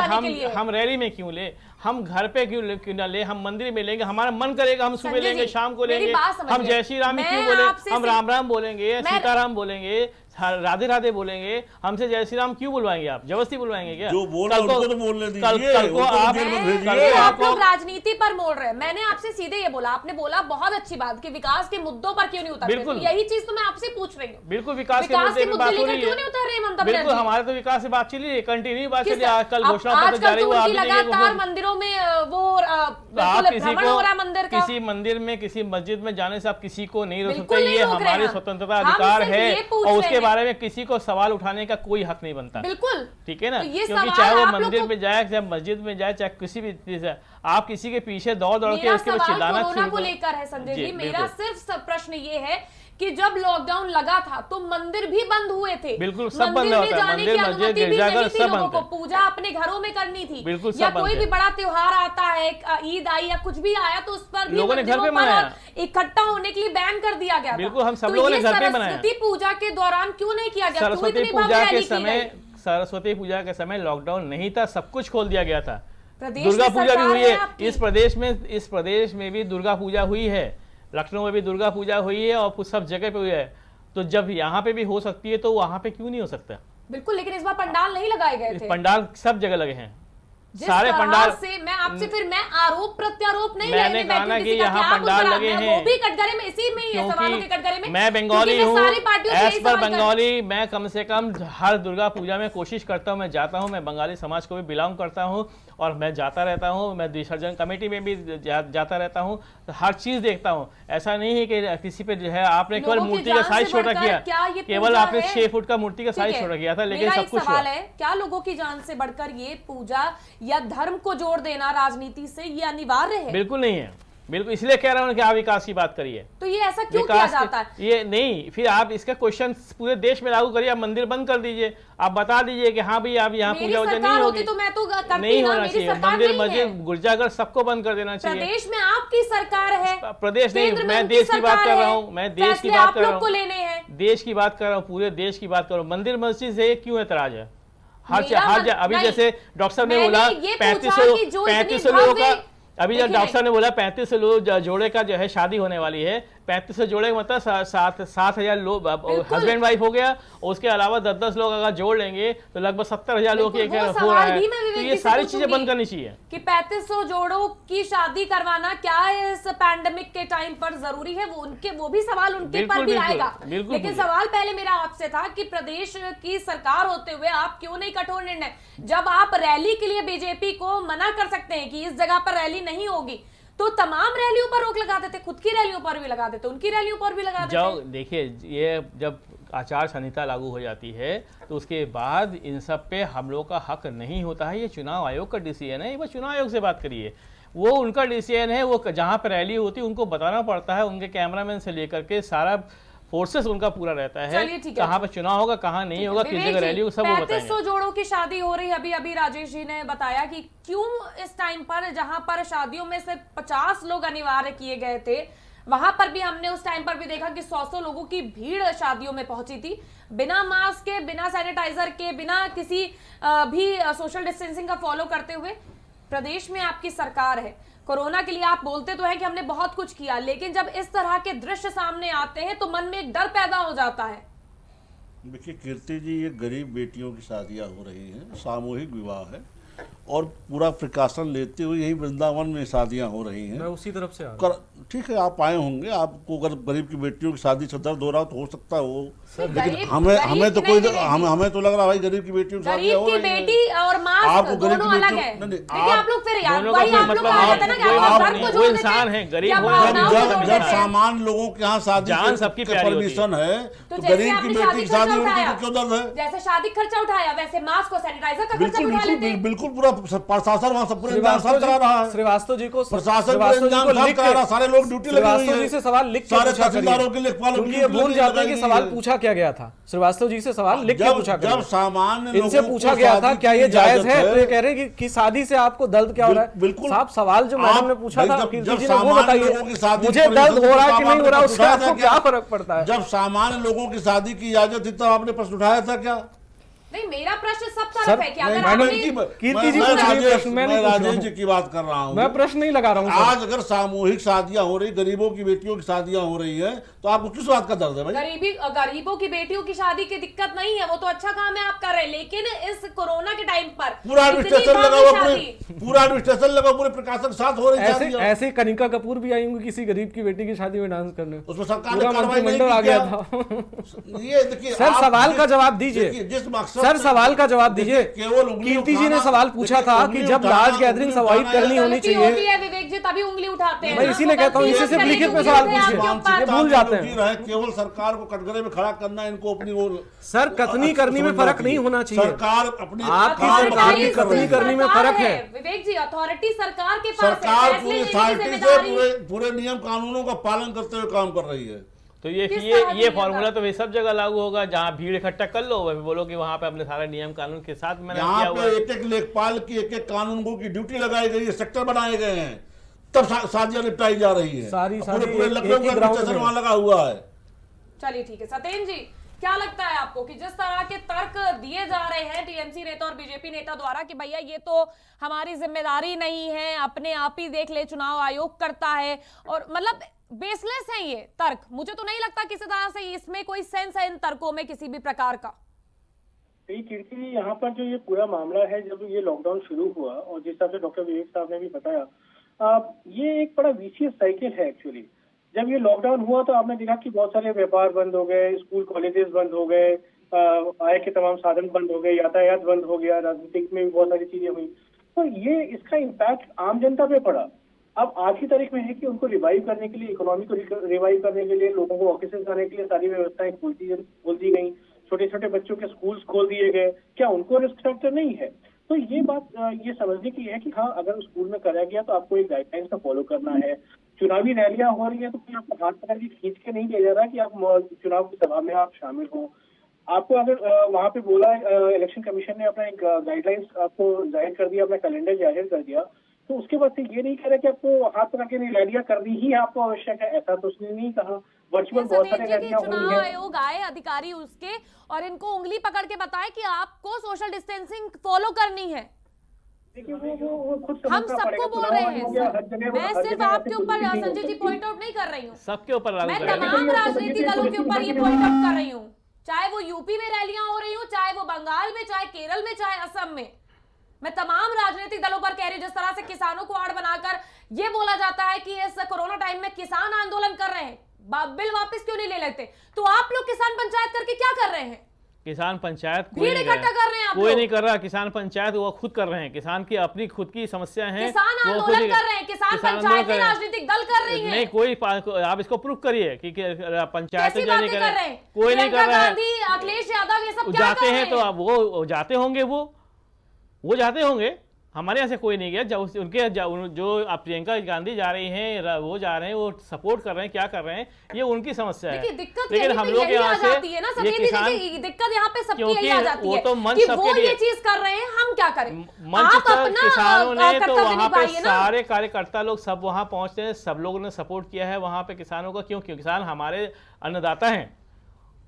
D: हम रैली में क्यों ले? हम घर पे क्यों ना ले? हम मंदिर में लेंगे, हमारा मन करेगा हम सुबह लेंगे, शाम को लेंगे। हम जय श्री राम क्यों बोले? हम राम राम बोलेंगे, सीताराम बोलेंगे, राधे राधे बोलेंगे, हमसे जय श्री राम क्यों बुलवाएंगे आप? जबरदस्ती बुलवाएंगे क्या?
E: जो बोल रहे हैं उनको तो बोलने दीजिए,
D: कल को
E: उनको
D: आप
E: जेल में भेजिए।
D: कल को
A: आप
D: आपको
A: लोग राजनीति पर मोड़ रहे हैं। मैंने आपसे सीधे ये बोला, आपने बोला बहुत अच्छी बात कि विकास के मुद्दों पर क्यों नहीं उतरते।
D: बिल्कुल।
A: तो यही चीज तो मैं आपसे पूछ रही हूँ।
D: बिल्कुल विकास के
A: विकास के
D: मुद्दे पे बात
A: मुद्दे
D: हो
A: लेकर
D: रही
A: क्यों नहीं उतर रही है ममता
D: बिल्कुल,
A: बनर्जी?
D: हमारे तो विकास से बात चली है, कंटिन्यू बात चली है। कल
A: किस-
D: घोषणा पत्र
A: अब
D: जारी हुआ,
A: आजकल
D: आप
A: तो उनकी
D: देखिए
A: लगातार मंदिरों में वो
D: आप
A: बिल्कुल
D: किसी
A: भ्रमण हो
D: को
A: रहा है मंदिर का।
D: किसी मंदिर में किसी मस्जिद में जाने से आप किसी को नहीं रोक
A: बिल्कुल
D: सकते।
A: नहीं
D: ये
A: रोक रहे
D: हमारी
A: हैं।
D: स्वतंत्रता
A: हम
D: अधिकार
A: सिर्फ
D: है
A: ये पूछ
D: और
A: रहे
D: उसके
A: हैं।
D: बारे में किसी को सवाल उठाने का कोई हक नहीं बनता।
A: बिल्कुल
D: ठीक है ना,
A: तो ये
D: क्योंकि
A: सवाल
D: चाहे वो
A: आप लोग
D: मंदिर
A: को-
D: में जाए, चाहे मस्जिद में जाए, चाहे किसी भी चीज से, आप किसी के पीछे दौड़ दौड़ के
A: मेरा
D: उसके बाद
A: सवाल
D: चिल्लाना
A: कोरोना को
D: शुरू
A: लेकर है संजय जी। मेरा
D: बिल्कुल।
A: सिर्फ प्रश्न ये है कि जब लॉकडाउन लगा था तो मंदिर भी बंद हुए थे।
D: बिल्कुल, सब
A: मंदिर
D: बंद
A: में
D: होता है।
A: जाने
D: मंदिर,
A: की
D: मस्जिद,
A: अनुमति भी
D: गिरजाघर
A: नहीं थी
D: सब
A: लोगों
D: बंद
A: को।
D: है।
A: पूजा अपने घरों में करनी थी।
D: बिल्कुल, सब
A: या
D: बंद
A: कोई
D: है।
A: भी बड़ा त्योहार आता है, ईद आई या कुछ भी आया तो उस पर भी
D: लोगों ने घर पे
A: मंदिरों पर
D: मनाया।
A: और इकट्ठा होने के लिए बैन कर दिया गया था।
D: बिल्कुल, हम सब
A: तो
D: लोगों ने
A: ये
D: घर पे मनाया।
A: सरस्वती पूजा के दौरान क्यों नहीं किया गया? क्यों
D: सरस्वती
A: इतनी भव्य
D: पूजा के
A: रैली की
D: समय
A: गई?
D: सरस्वती पूजा के समय लॉकडाउन नहीं था, सब कुछ खोल दिया गया था।
A: प्रदेश
D: दुर्गा
A: में
D: पूजा भी
A: सरकार
D: हुई
A: है
D: है
A: आपकी।
D: इस प्रदेश में भी दुर्गा पूजा हुई है, लखनऊ में भी दुर्गा पूजा हुई है और सब जगह पे हुई है। तो जब यहाँ पे भी हो सकती है तो वहां पे क्यों नहीं हो सकता?
A: बिल्कुल, लेकिन इस बार पंडाल नहीं लगाए गए थे।
D: पंडाल सब जगह लगे हैं,
A: जिस
D: सारे
A: तरह
D: पंडाल।
A: से मैं आपसे फिर मैं आरोप प्रत्यारोप नहीं
D: मैंने
A: लेने
D: कहा
A: बैठी
D: ना
A: किसी
D: कि
A: का
D: यहाँ
A: क्या
D: पंडाल
A: मुद्दा
D: लगे
A: है,
D: हैं।
A: वो भी कटघरे में इसी में ही है, सवालों के कटघरे में।
D: मैं बंगाली
A: क्योंकि
D: हूँ,
A: मैं सारी पार्टियों से
D: एज
A: यही
D: पर
A: सवाल कर-
D: बंगाली मैं कम से कम हर दुर्गा पूजा में कोशिश करता हूँ, मैं जाता हूँ, मैं बंगाली समाज को भी बिलोंग करता हूँ और मैं जाता रहता हूँ, मैं विसर्जन कमेटी में भी जाता रहता हूँ, तो हर चीज देखता हूँ। ऐसा नहीं है कि किसी पे जो है आपने केवल
A: लोगों की
D: मूर्ति का
A: जान
D: साइज
A: से
D: छोटा
A: बढ़कर
D: किया,
A: क्या ये
D: केवल
A: पूजा
D: आपने
A: है?
D: 6 फुट का मूर्ति का
A: ठीक
D: साइज
A: है।
D: छोटा किया था, लेकिन
A: मेरा
D: सब
A: एक
D: कुछ
A: सवाल
D: हुआ।
A: है, क्या लोगों की जान से बढ़कर ये पूजा या धर्म को जोड़ देना राजनीति से ये अनिवार्य है?
D: बिल्कुल नहीं है, बिल्कुल, इसलिए कह रहा हूँ कि आप विकास की बात करिए।
A: तो ये ऐसा क्यों किया
D: विकास
A: जाता है?
D: ये नहीं, फिर आप इसका क्वेश्चन पूरे देश में लागू करिए, आप मंदिर बंद कर दीजिए, आप बता दीजिए कि हाँ भाई आप यहाँ
A: मेरी
D: पूजा वूजा
A: सरकार
D: नहीं
A: होती
D: होगी,
A: तो मैं तो करती
D: नहीं
A: ना,
D: होना
A: मेरी
D: चाहिए।
A: सरकार
D: मंदिर,
A: नहीं है।
D: मस्जिद, गिरजाघर सबको बंद कर देना चाहिए।
A: प्रदेश में आपकी सरकार है,
D: प्रदेश नहीं,
A: केंद्र में
D: मैं
A: उनकी
D: देश की बात
A: सरकार
D: कर रहा
A: है।
D: हूँ, मैं देश की
A: फैसले
D: बात
A: आप
D: कर रहा
A: लोग को
D: हूँ,
A: लेने हैं।
D: देश की बात कर रहा हूँ, पूरे देश की बात कर रहा हूँ। मंदिर मस्जिद से क्यों एतराज है?
A: मेरा
D: अभी
A: नहीं,
D: जैसे डॉक्टर साहब ने
A: मैंने
D: बोला
A: ये
D: 35
A: पूछा कि जो इतनी
D: 35 लोगों का,
A: भव्य-
D: अभी जब
A: देखिए
D: डॉक्टर साहब ने बोला 35 लोग जोड़े का जो है शादी होने वाली है, 35 जोड़े का मतलब 7,000 लोग हस्बैंड वाइफ हो गया, और उसके अलावा 10-10 लोग अगर जोड़ लेंगे तो लगभग 70,000 लोग
A: बिल्कुल, वो
D: हो रहा
A: सवाल
D: है।
A: भी मैं
D: तो
A: विवेक
D: ये
A: जी से
D: सारी चीजें
A: पूछूंगी
D: बंद करनी चाहिए
A: कि 3500 जोड़ों की शादी करवाना क्या इस पैंडेमिक के टाइम पर जरूरी है? वो भी सवाल उनके
D: बिल्कुल,
A: पर भी
D: बिल्कुल,
A: आएगा।
D: बिल्कुल,
A: लेकिन
D: बिल्कुल।
A: सवाल पहले मेरा आपसे था कि प्रदेश की सरकार होते हुए आप क्यों नहीं कठोर निर्णय, जब आप रैली के लिए बीजेपी को मना कर सकते हैं कि इस जगह पर रैली नहीं होगी, तो तमाम रैलियों पर रोक लगा देते, खुद की रैलियों पर भी लगा देते, उनकी रैलियों पर भी लगा देते।
D: जब देखिए, ये जब आचार संहिता लागू हो जाती है तो उसके बाद इन सब पे हम लोग का हक नहीं होता है। ये चुनाव आयोग का डिसीजन है, एक बार चुनाव आयोग से बात करिए, वो उनका डिसीजन है। वो जहाँ पर रैली होती है उनको बताना पड़ता है, उनके कैमरामैन से लेकर के सारा फोर्सेस उनका पूरा रहता है,
A: चलिए, ठीक है।
D: कहाँ पर चुनाव होगा, कहाँ नहीं होगा, किस जगह रैली होगी, सब वो बताएंगे।
A: 3500 जोड़ों की शादी हो रही है। अभी राजेश जी ने बताया कि क्यों इस टाइम पर जहां पर शादियों में से 50 लोग अनिवार्य किए गए थे, वहां पर भी हमने उस टाइम पर भी देखा कि 100 लोगों की भीड़ शादियों में पहुंची थी, बिना मास्क के, बिना सैनिटाइजर के, बिना किसी भी सोशल डिस्टेंसिंग का फॉलो करते हुए। प्रदेश में आपकी सरकार है, कोरोना के लिए आप बोलते तो हैं कि हमने बहुत कुछ किया, लेकिन जब इस तरह के दृश्य सामने आते हैं तो मन में एक डर पैदा हो जाता है।
E: देखिए कीर्ति जी, ये गरीब बेटियों की शादियां हो रही हैं, सामूहिक विवाह है और पूरा प्रिकॉशन लेते हुए यही वृंदावन में शादियां हो रही हैं।
C: मैं उसी तरफ से आ रहा हूँ।
E: ठीक है, आप आए होंगे, आपको अगर गरीब की बेटियों की शादी से दर्द हो रहा हो तो हो सकता है वो, लेकिन
A: गरीब-
E: हमें तो
A: गरीब
E: कोई
A: नहीं है।
E: हमें तो लग रहा है भाई गरीब की बेटियों की शादियां हो
A: गरीब की
E: रही हैं।
A: बेटी और मास्क
E: आपको गरीब
A: दोनों
E: की
A: अलग
E: बेटियों-
A: है।
E: नहीं, नहीं,
A: देखिए आप लोग फिर यार
D: दोनों का
A: वही
D: कोई
A: आप लोग
D: मतलब
A: कहा
D: नहीं,
A: जाता है ना कि
D: वो
A: आप
D: आप
A: धर्म
D: नहीं,
A: को
D: वो
A: जोड़ देते
D: इंसान
A: हैं,
D: है, गरीब
A: या
D: हो,
A: भावनाओं को
D: जब-
A: जोड़
E: जब
A: देते हैं।
E: सामान्य लोगों के यहाँ शादी
D: जान सबकी
E: के
D: प्यारी होती है।
E: परमिशन है
A: तो
E: तो
A: जैसे
E: गरीब
A: आपने
E: की बेटी की
A: शादी
E: शादी
A: खर्चा
E: होगी
A: उठाया,
E: तो क्यों दर्द है?
A: जैसे शादी खर्चा उठाया वैसे मास्क और सैनिटाइजर का खर्चा
E: बिल्कुल
A: उठा लेते हैं।
E: बिल्कुल पूरा प्रशासन वहाँ सब पूरे इंतजाम सब करा रहा है।
C: श्रीवास्तव जी को
E: प्रशासन
C: श्रीवास्तव जी
E: इंतजाम
C: को
E: सब
C: लिख
E: करा रहा है,
C: के
E: सारे लोग ड्यूटी लगे हुए
C: श्रीवास्तव जी
E: हैं।
C: से सवाल लिख के
E: सारे
C: पूछा
E: तहसीलदारों
C: करिए।
E: के लेखपालों की
C: क्योंकि ये
E: ड्यूटी
C: भूल
E: लगी
C: जाते हैं
E: हुई
C: कि
E: है।
C: सवाल पूछा क्या गया था। श्रीवास्तव जी से सवाल लिख के पूछा
E: जब
C: करिए।
E: सामान्य
C: इनसे
E: लोगों को
C: पूछा गया था
E: शादी
C: क्या ये
E: की
C: जायज
E: इजाजत
C: है, तो ये कह रहे हैं कि शादी से आपको दर्द क्या हो रहा है।
E: बिल्कुल।
C: साहब सवाल जो मैडम ने पूछा था
E: जब
C: कीर्ति जी ने, वो
E: सामान्य लोगों की
C: बताइए
E: शादी
C: मुझे
E: की
C: दर्द हो रहा है कि
E: तब
C: नहीं हो रहा,
E: आपने
C: उससे
E: उठाया
C: आपको
E: था
C: क्या फर्क पड़ता है।
E: जब सामान्य लोगों की शादी की इजाजत थी तब आपने प्रश्न उठाया था क्या?
A: नहीं, मेरा प्रश्न सब
C: सर,
A: तरफ है कि अगर
C: मैडम
A: आपने
C: कीर्ति जी पूछ रही है प्रश्न, मैं नहीं पूछ रहा
E: राजेश
C: हूं।
E: जी की बात कर रहा हूँ।
C: मैं प्रश्न नहीं लगा रहा हूँ सर।
E: आज अगर सामूहिक शादियां हो रही, गरीबों की बेटियों की शादियां हो रही है तो आपको किस बात का दर्द है भाई?
A: गरीबों की बेटियों की शादी की दिक्कत नहीं है, वो तो अच्छा काम है आप कर रहे हैं, लेकिन इस कोरोना के टाइम पर
E: पूरा एडमिनिस्ट्रेशन लगा हुआ, पूरा एडमिनिस्ट्रेशन लगा, पूरे प्रकाशन साथ हो रही
C: ऐसे ऐसे कनिका कपूर भी आई होंगी किसी गरीब की बेटी की शादी में डांस करने,
E: उसमें सरकार
C: पूरा
E: ने कार्रवाई नहीं
C: मंत्रिमंडल आ
E: की
C: गया
E: क्या?
C: था।
E: ये देखिए
C: सर
E: आप
C: सवाल का जवाब दीजिए,
E: देखिए, जिस मकसद
C: सर
E: से-
C: सवाल का जवाब दीजिए।
E: केवल उंगली
C: कीर्ति जी ने
E: उठाना-
C: सवाल पूछा
E: देखिए,
C: था
E: उंगली
C: कि जब
E: उठाना,
C: लार्ज गैदरिंग्स
E: उंगली
C: अवॉइड
E: उठाना
C: करनी होनी
A: गलती होती
C: चाहिए।
A: है विवेक जी, तभी उंगली उठाते हैं
C: भाई,
A: ना।
C: इसीलिए कहता हूं, इसी से
A: गलती
C: लिखित में
A: होती है,
C: सवाल
A: उंगली
C: पूछिए।
A: आपके ऊपर।
C: ये भूल जाते हैं।
E: रहे, केवल सरकार को कटघरे में खड़ा करना, इनको अपनी वो
C: सर कथनी करनी में फर्क नहीं होना चाहिए।
E: सरकार अपनी
C: आपकी
E: काम
C: सरकार की
E: अपनी कर रही
C: कथनी
E: है।
C: करनी में फर्क है।
A: विवेक जी, अथॉरिटी सरकार के पास है,
E: सरकार
A: फैसले
E: पूरी
A: लेने की
E: अथॉरिटी से
A: जिम्मेदारी-
E: पूरे नियम कानूनों का पालन करते हुए काम कर रही है।
D: तो ये
A: किस तरह
D: ये
A: की
D: फॉर्मूला
A: नियम
D: तो वे सब जगह लागू होगा, जहां भीड़ इकट्ठा कर लो वही बोलो कि वहां पे अपने सारे नियम कानून के साथ मैंने किया
E: यहाँ
D: हुआ
E: पे
D: है।
E: एक एक लेखपाल की एक एक कानूनगो की ड्यूटी लगाई गई है, सेक्टर बनाए गए हैं, तब शादियां निपटाई जा रही है।
C: सारी
E: पूरे
C: एक-
E: पूरे
C: एक
E: लखनऊ
C: ही
E: का
C: ग्राउंड
E: स्टेशन
C: में।
E: वहां लगा हुआ है।
A: चलिए ठीक है, सतेन जी क्या लगता है आपको कि जिस तरह के तर्क दिए जा रहे हैं टीएमसी नेता और बीजेपी नेता द्वारा कि भैया ये तो हमारी जिम्मेदारी नहीं है, अपने आप ही देख ले, चुनाव आयोग करता है, और मतलब बेसलेस है ये तर्क, मुझे तो नहीं लगता किसी तरह से इसमें कोई सेंस है इन तर्कों में किसी भी प्रकार का।
F: कीर्ति जी, यहाँ पर जो ये पूरा मामला है, जब ये लॉकडाउन शुरू हुआ और जिस हिसाब से डॉक्टर विवेक साहब ने भी बताया, ये एक बड़ा विशियस साइकिल है एक्चुअली। जब ये लॉकडाउन हुआ तो आपने देखा कि बहुत सारे व्यापार बंद हो गए, स्कूल कॉलेजेस बंद हो गए, आय के तमाम साधन बंद हो गए, यातायात बंद हो गया, राजनीतिक में भी बहुत सारी चीजें हुई, तो ये इसका इम्पैक्ट आम जनता पे पड़ा। अब आज की तारीख में है कि उनको रिवाइव करने के लिए, इकोनॉमी को रिवाइव करने के लिए, लोगों को ऑफिस जाने के लिए सारी व्यवस्थाएं खोल दी गई, छोटे छोटे बच्चों के स्कूल्स खोल दिए गए, क्या उनको रिस्क फैक्टर नहीं है? तो ये बात ये समझने की है कि हाँ, अगर स्कूल में कराया गया तो आपको एक गाइडलाइंस का फॉलो करना है। चुनावी रैलियां हो रही है तो कोई आपको हाथ पकड़ के खींच के नहीं ले जा रहा कि आप चुनाव की सभा में आप शामिल हो। आपको अगर वहां पे बोला, इलेक्शन कमीशन ने अपना एक गाइडलाइंस आपको जाहिर कर दिया, अपना कैलेंडर जाहिर कर दिया, तो उसके बाद से ये नहीं कह रहा कि आपको हाथ पकड़ के रैलियां करनी ही आपको आवश्यक है, ऐसा तो उसने नहीं कहा। वर्चुअल बहुत सारे रैलियां हो रही
A: चुनाव
F: है।
A: आयोग आए अधिकारी उसके और इनको उंगली पकड़ के बताए कि आपको सोशल डिस्टेंसिंग फॉलो करनी है।
F: देखिए वो खुद
A: हम
F: समझना
A: सबको
F: पड़ेगा।
A: बोल
F: चुनाव
A: रहे
F: आयोग या हर
A: हैं,
F: जगह-
A: मैं
F: हर
A: सिर्फ
F: जगह
A: आपके
F: ऐसी
A: ऊपर
F: कुछ नहीं
A: संजय जी
F: होती।
A: पॉइंट आउट नहीं कर रही हूँ,
D: सबके ऊपर लागू
A: मैं
D: करेंगे।
A: तमाम
F: करेंगे।
A: राजनीतिक दलों के ऊपर ये पॉइंट आउट कर रही हूँ, चाहे वो यूपी में रैलियां हो रही हो, चाहे वो बंगाल में, चाहे केरल में, चाहे असम में। मैं तमाम राजनीतिक दलों पर कह रही हूँ, जिस तरह से किसानों को आड़ बनाकर ये बोला जाता है कि इस कोरोना टाइम में किसान आंदोलन कर रहे हैं, बिल वापस क्यों नहीं ले लेते, तो आप लोग किसान पंचायत करके क्या कर रहे हैं?
D: किसान पंचायत कोई
A: भीड़
D: नहीं
A: इकट्ठा कर रहे हैं आप
D: कोई
A: लोग।
D: नहीं कर रहा, किसान पंचायत वो खुद कर रहे हैं, किसान की अपनी खुद की समस्या है,
A: किसान
D: वो खुद
A: आंदोलन
D: ही-
A: कर रहे हैं, किसान
D: किसान आंदोलन
A: पंचायतें
D: कर रहे हैं।
A: राजनीतिक दल कर रही हैं।
D: नहीं कोई आप इसको प्रूफ करिए कि पंचायत
A: कैसी
D: जो नहीं
A: बातें
D: कर
A: कर रहे हैं?
D: कोई नहीं
A: प्रियंका
D: कर रहा है।
A: गांधी, अखिलेश यादव, ये सब क्या
D: जाते
A: कर
D: हैं
A: रहे
D: तो अब वो जाते होंगे, वो जाते होंगे, हमारे यहाँ से कोई नहीं गया। उनके जो आप प्रियंका गांधी जा रही हैं, वो जा रहे हैं, वो सपोर्ट कर रहे हैं, क्या कर रहे हैं, ये उनकी समस्या है।
A: देखिए दिक्कत
D: लेकिन
A: यहीं
D: हम
A: पे
D: लोग
A: यही
D: यहाँ
A: आ
D: से
A: जाती है ना
D: ये
A: सफेदी,
D: किसान,
A: देखिए दिक्कत यहाँ पे सबकी
D: क्योंकि
A: यही आ जाती
D: वो
A: है
D: तो मंच
A: कि
D: सबके
A: वो ये
D: लिए-
A: चीज कर रहे हैं, हम क्या करें?
D: मंच
A: आप
D: पर
A: अपना
D: किसानों ने तो
A: कर्तव्य
D: वहां पे
A: निभाइए ना।
D: सारे कार्यकर्ता लोग सब वहां पहुंचते हैं, सब लोगों ने सपोर्ट किया है वहां पे किसानों का। क्यों? किसान हमारे अन्नदाता हैं,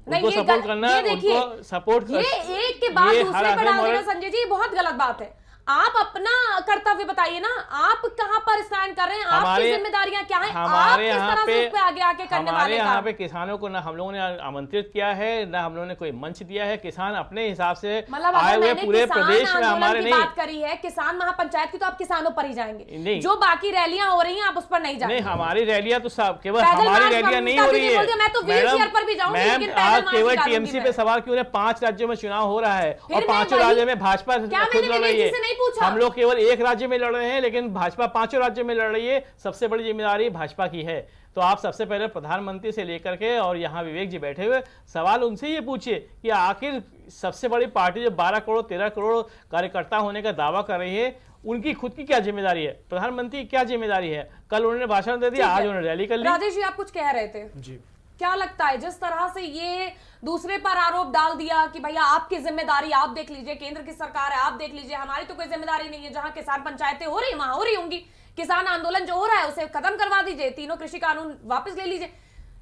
D: उनको
A: ये
D: सपोर्ट करना
A: ये
D: है,
A: देखिए,
D: उनको सपोर्ट
A: ये एक के बाद
D: ये
A: दूसरे
D: हर
A: पर डाल देना
D: मॉडल-
A: संजय जी, बहुत गलत बात है। आप अपना कर्तव्य बताइए ना, आप कहां पर स्टैंड कर रहे हैं, आपकी जिम्मेदारियां क्या हैं, आप
D: हमारे
A: किस
D: यहाँ
A: तरह से
D: पे
A: उस पे आगे आके करने
D: हमारे
A: वाले
D: यहाँ
A: काम?
D: पे किसानों को ना हम लोगों ने आमंत्रित किया है, ना हम लोगों ने कोई मंच दिया है। किसान अपने हिसाब से
A: मतलब
D: आए
A: अगर
D: हुए
A: मैंने
D: पूरे
A: किसान
D: प्रदेश में
A: आंदोलन
D: हमारे
A: की
D: नहीं
A: बात करी है, किसान महापंचायत की, तो आप किसानों पर ही जाएंगे,
D: नहीं।
A: जो बाकी रैलियां हो रही हैं आप उस पर नहीं जाएंगे।
D: नहीं, हमारी रैलियां तो सब केवल
A: पैदल
D: हमारी
A: मार्च
D: रैलियां नहीं
A: ममता
D: हो
A: दीदी
D: रही है।
A: बोल दिया, मैं तो व्हीलचेयर पर भी जाऊंगी, लेकिन पैदल
D: आज
A: मार्च
D: केवल
A: निकालूंगी
D: टीएमसी
A: मैं।
D: पे सवाल क्यों है? 5 राज्यों में चुनाव हो रहा है
A: फिर
D: और
A: मैं
D: 5
A: वही-
D: राज्यों में भाजपा
A: क्या
D: खुद
A: मैंने
D: लड़ रही
A: विवेक जी से नहीं पूछा?
D: है। हम लोग केवल एक राज्य में लड़ रहे हैं, लेकिन भाजपा 5 राज्यों में लड़ रही है। सबसे बड़ी जिम्मेदारी भाजपा की है। तो आप सबसे पहले प्रधानमंत्री से लेकर के और यहाँ विवेक जी बैठे हुए, सवाल उनसे ये पूछिए कि आखिर सबसे बड़ी पार्टी जो 12 करोड़ 13 करोड़ कार्यकर्ता होने का दावा कर रही है, उनकी खुद की क्या जिम्मेदारी है? प्रधानमंत्री की क्या जिम्मेदारी है? कल उन्होंने भाषण दे दिया, आज उन्होंने रैली कर ली।
A: राजेश जी आप कुछ कह रहे थे
C: जी,
A: क्या लगता है जिस तरह से ये दूसरे पर आरोप डाल दिया कि भैया आपकी जिम्मेदारी, आप देख लीजिए, केंद्र की सरकार है, आप देख लीजिए, हमारी तो कोई जिम्मेदारी नहीं है, जहां किसान पंचायतें हो रही है वहां हो रही होंगी, किसान आंदोलन जो हो रहा है उसे खत्म करवा दीजिए, तीनों कृषि कानून वापस ले लीजिए,